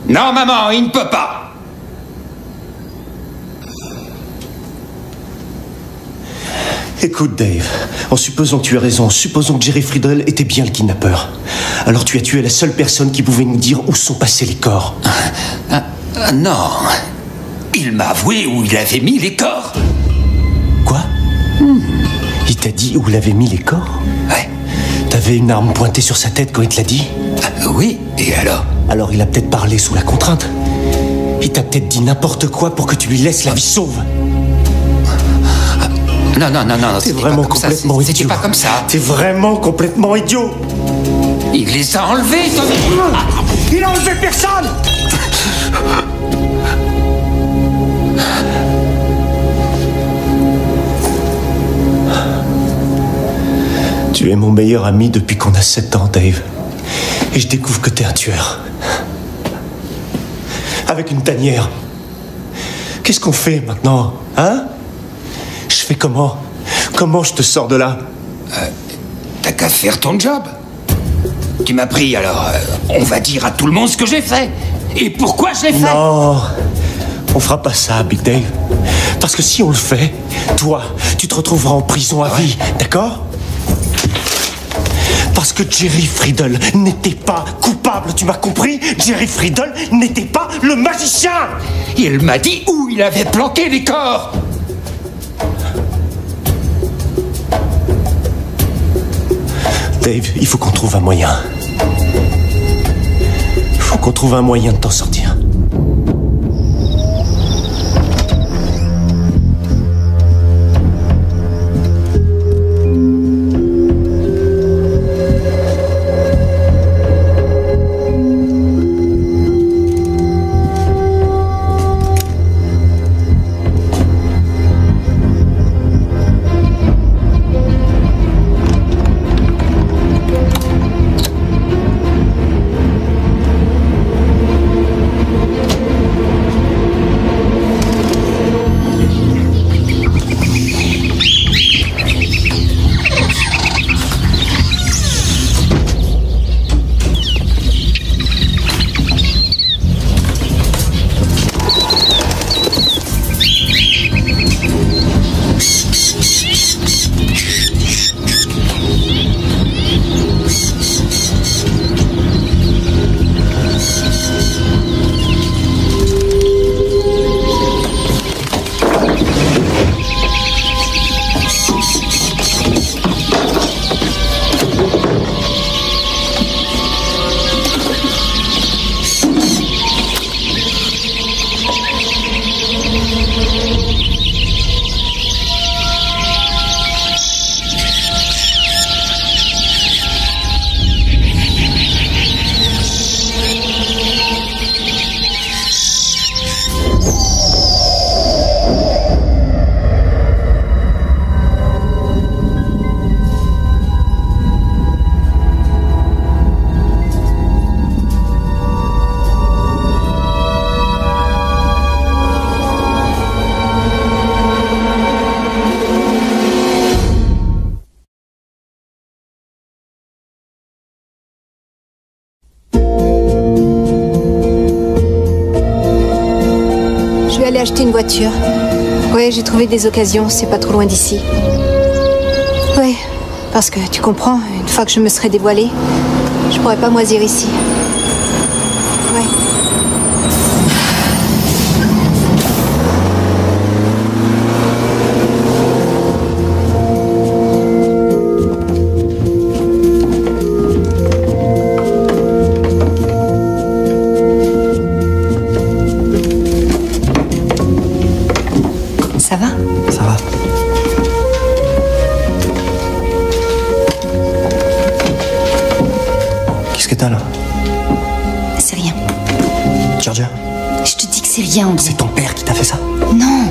Non, maman, il ne peut pas. Écoute, Dave, en supposant que tu as raison, supposons que Jerry Friedel était bien le kidnappeur. Alors tu as tué la seule personne qui pouvait nous dire où sont passés les corps. Non. Il m'a avoué où il avait mis les corps. Quoi? Il t'a dit où il avait mis les corps? Ouais. T'avais une arme pointée sur sa tête quand il te l'a dit? Oui, et alors? Alors il a peut-être parlé sous la contrainte. Il t'a peut-être dit n'importe quoi pour que tu lui laisses la vie sauve. Non, t'es vraiment complètement idiot. C'était pas comme ça. T'es vraiment complètement idiot. Il les a enlevés, Tommy. Il a enlevé personne. Tu es mon meilleur ami depuis qu'on a 7 ans, Dave. Et je découvre que t'es un tueur. Avec une tanière. Qu'est-ce qu'on fait maintenant, hein? Je fais comment? Comment je te sors de là? T'as qu'à faire ton job. Tu m'as pris, alors on va dire à tout le monde ce que j'ai fait. Et pourquoi je l'ai fait? Non, on fera pas ça, Big Dave. Parce que si on le fait, toi, tu te retrouveras en prison à vie, d'accord? Parce que Jerry Friedel n'était pas coupable, tu m'as compris? Jerry Friedel n'était pas le magicien! Il m'a dit où il avait planqué les corps! Dave, il faut qu'on trouve un moyen. Il faut qu'on trouve un moyen de t'en sortir. Je vais aller acheter une voiture. Ouais, j'ai trouvé des occasions, c'est pas trop loin d'ici. Ouais, parce que tu comprends, une fois que je me serai dévoilée, je pourrais pas moisir ici. Ouais. Ça va? Ça va. Qu'est-ce que t'as là? C'est rien. Georgia? Je te dis que c'est rien, Andrew. C'est ton père qui t'a fait ça? Non.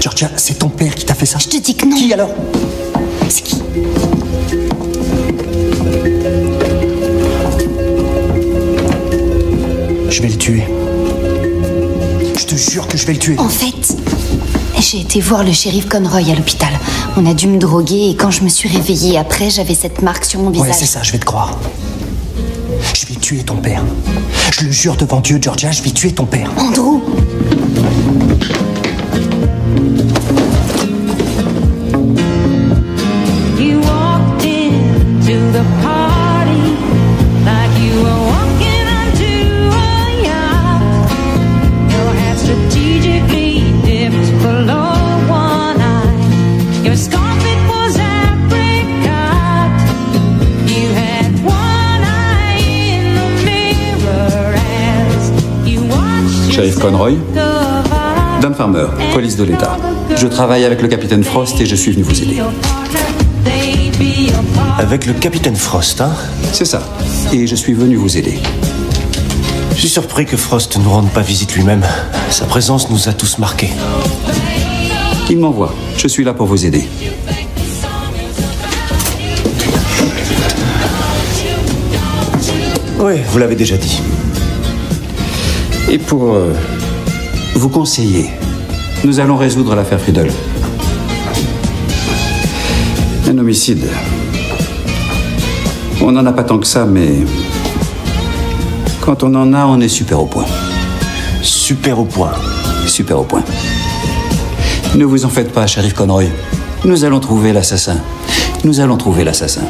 Georgia, c'est ton père qui t'a fait ça? Je te dis que non. Qui alors? C'est qui? Je vais le tuer. Je te jure que je vais le tuer. En fait, j'ai été voir le shérif Conroy à l'hôpital. On a dû me droguer et quand je me suis réveillée après, j'avais cette marque sur mon visage. Ouais, c'est ça, je vais te croire. Je vais tuer ton père. Je le jure devant Dieu, Georgia, je vais tuer ton père. Andrew! You walked into the party like you were walking onto a yacht. Your hat strategically dipped below one eye. Your scarf, it was apricot. You had one eye in the mirror as you watched Sheriff Conroy, Dan Farmer, police de l'État. Je travaille avec le capitaine Frost et je suis venu vous aider. Avec le capitaine Frost, hein? C'est ça. Et je suis venu vous aider. Je suis surpris que Frost ne nous rende pas visite lui-même. Sa présence nous a tous marqués. Il m'envoie. Je suis là pour vous aider. Oui, vous l'avez déjà dit. Et pour vous conseiller, nous allons résoudre l'affaire Friedel. Un homicide. On n'en a pas tant que ça, mais quand on en a, on est super au point. Super au point. Super au point. Ne vous en faites pas, shérif Conroy. Nous allons trouver l'assassin. Nous allons trouver l'assassin.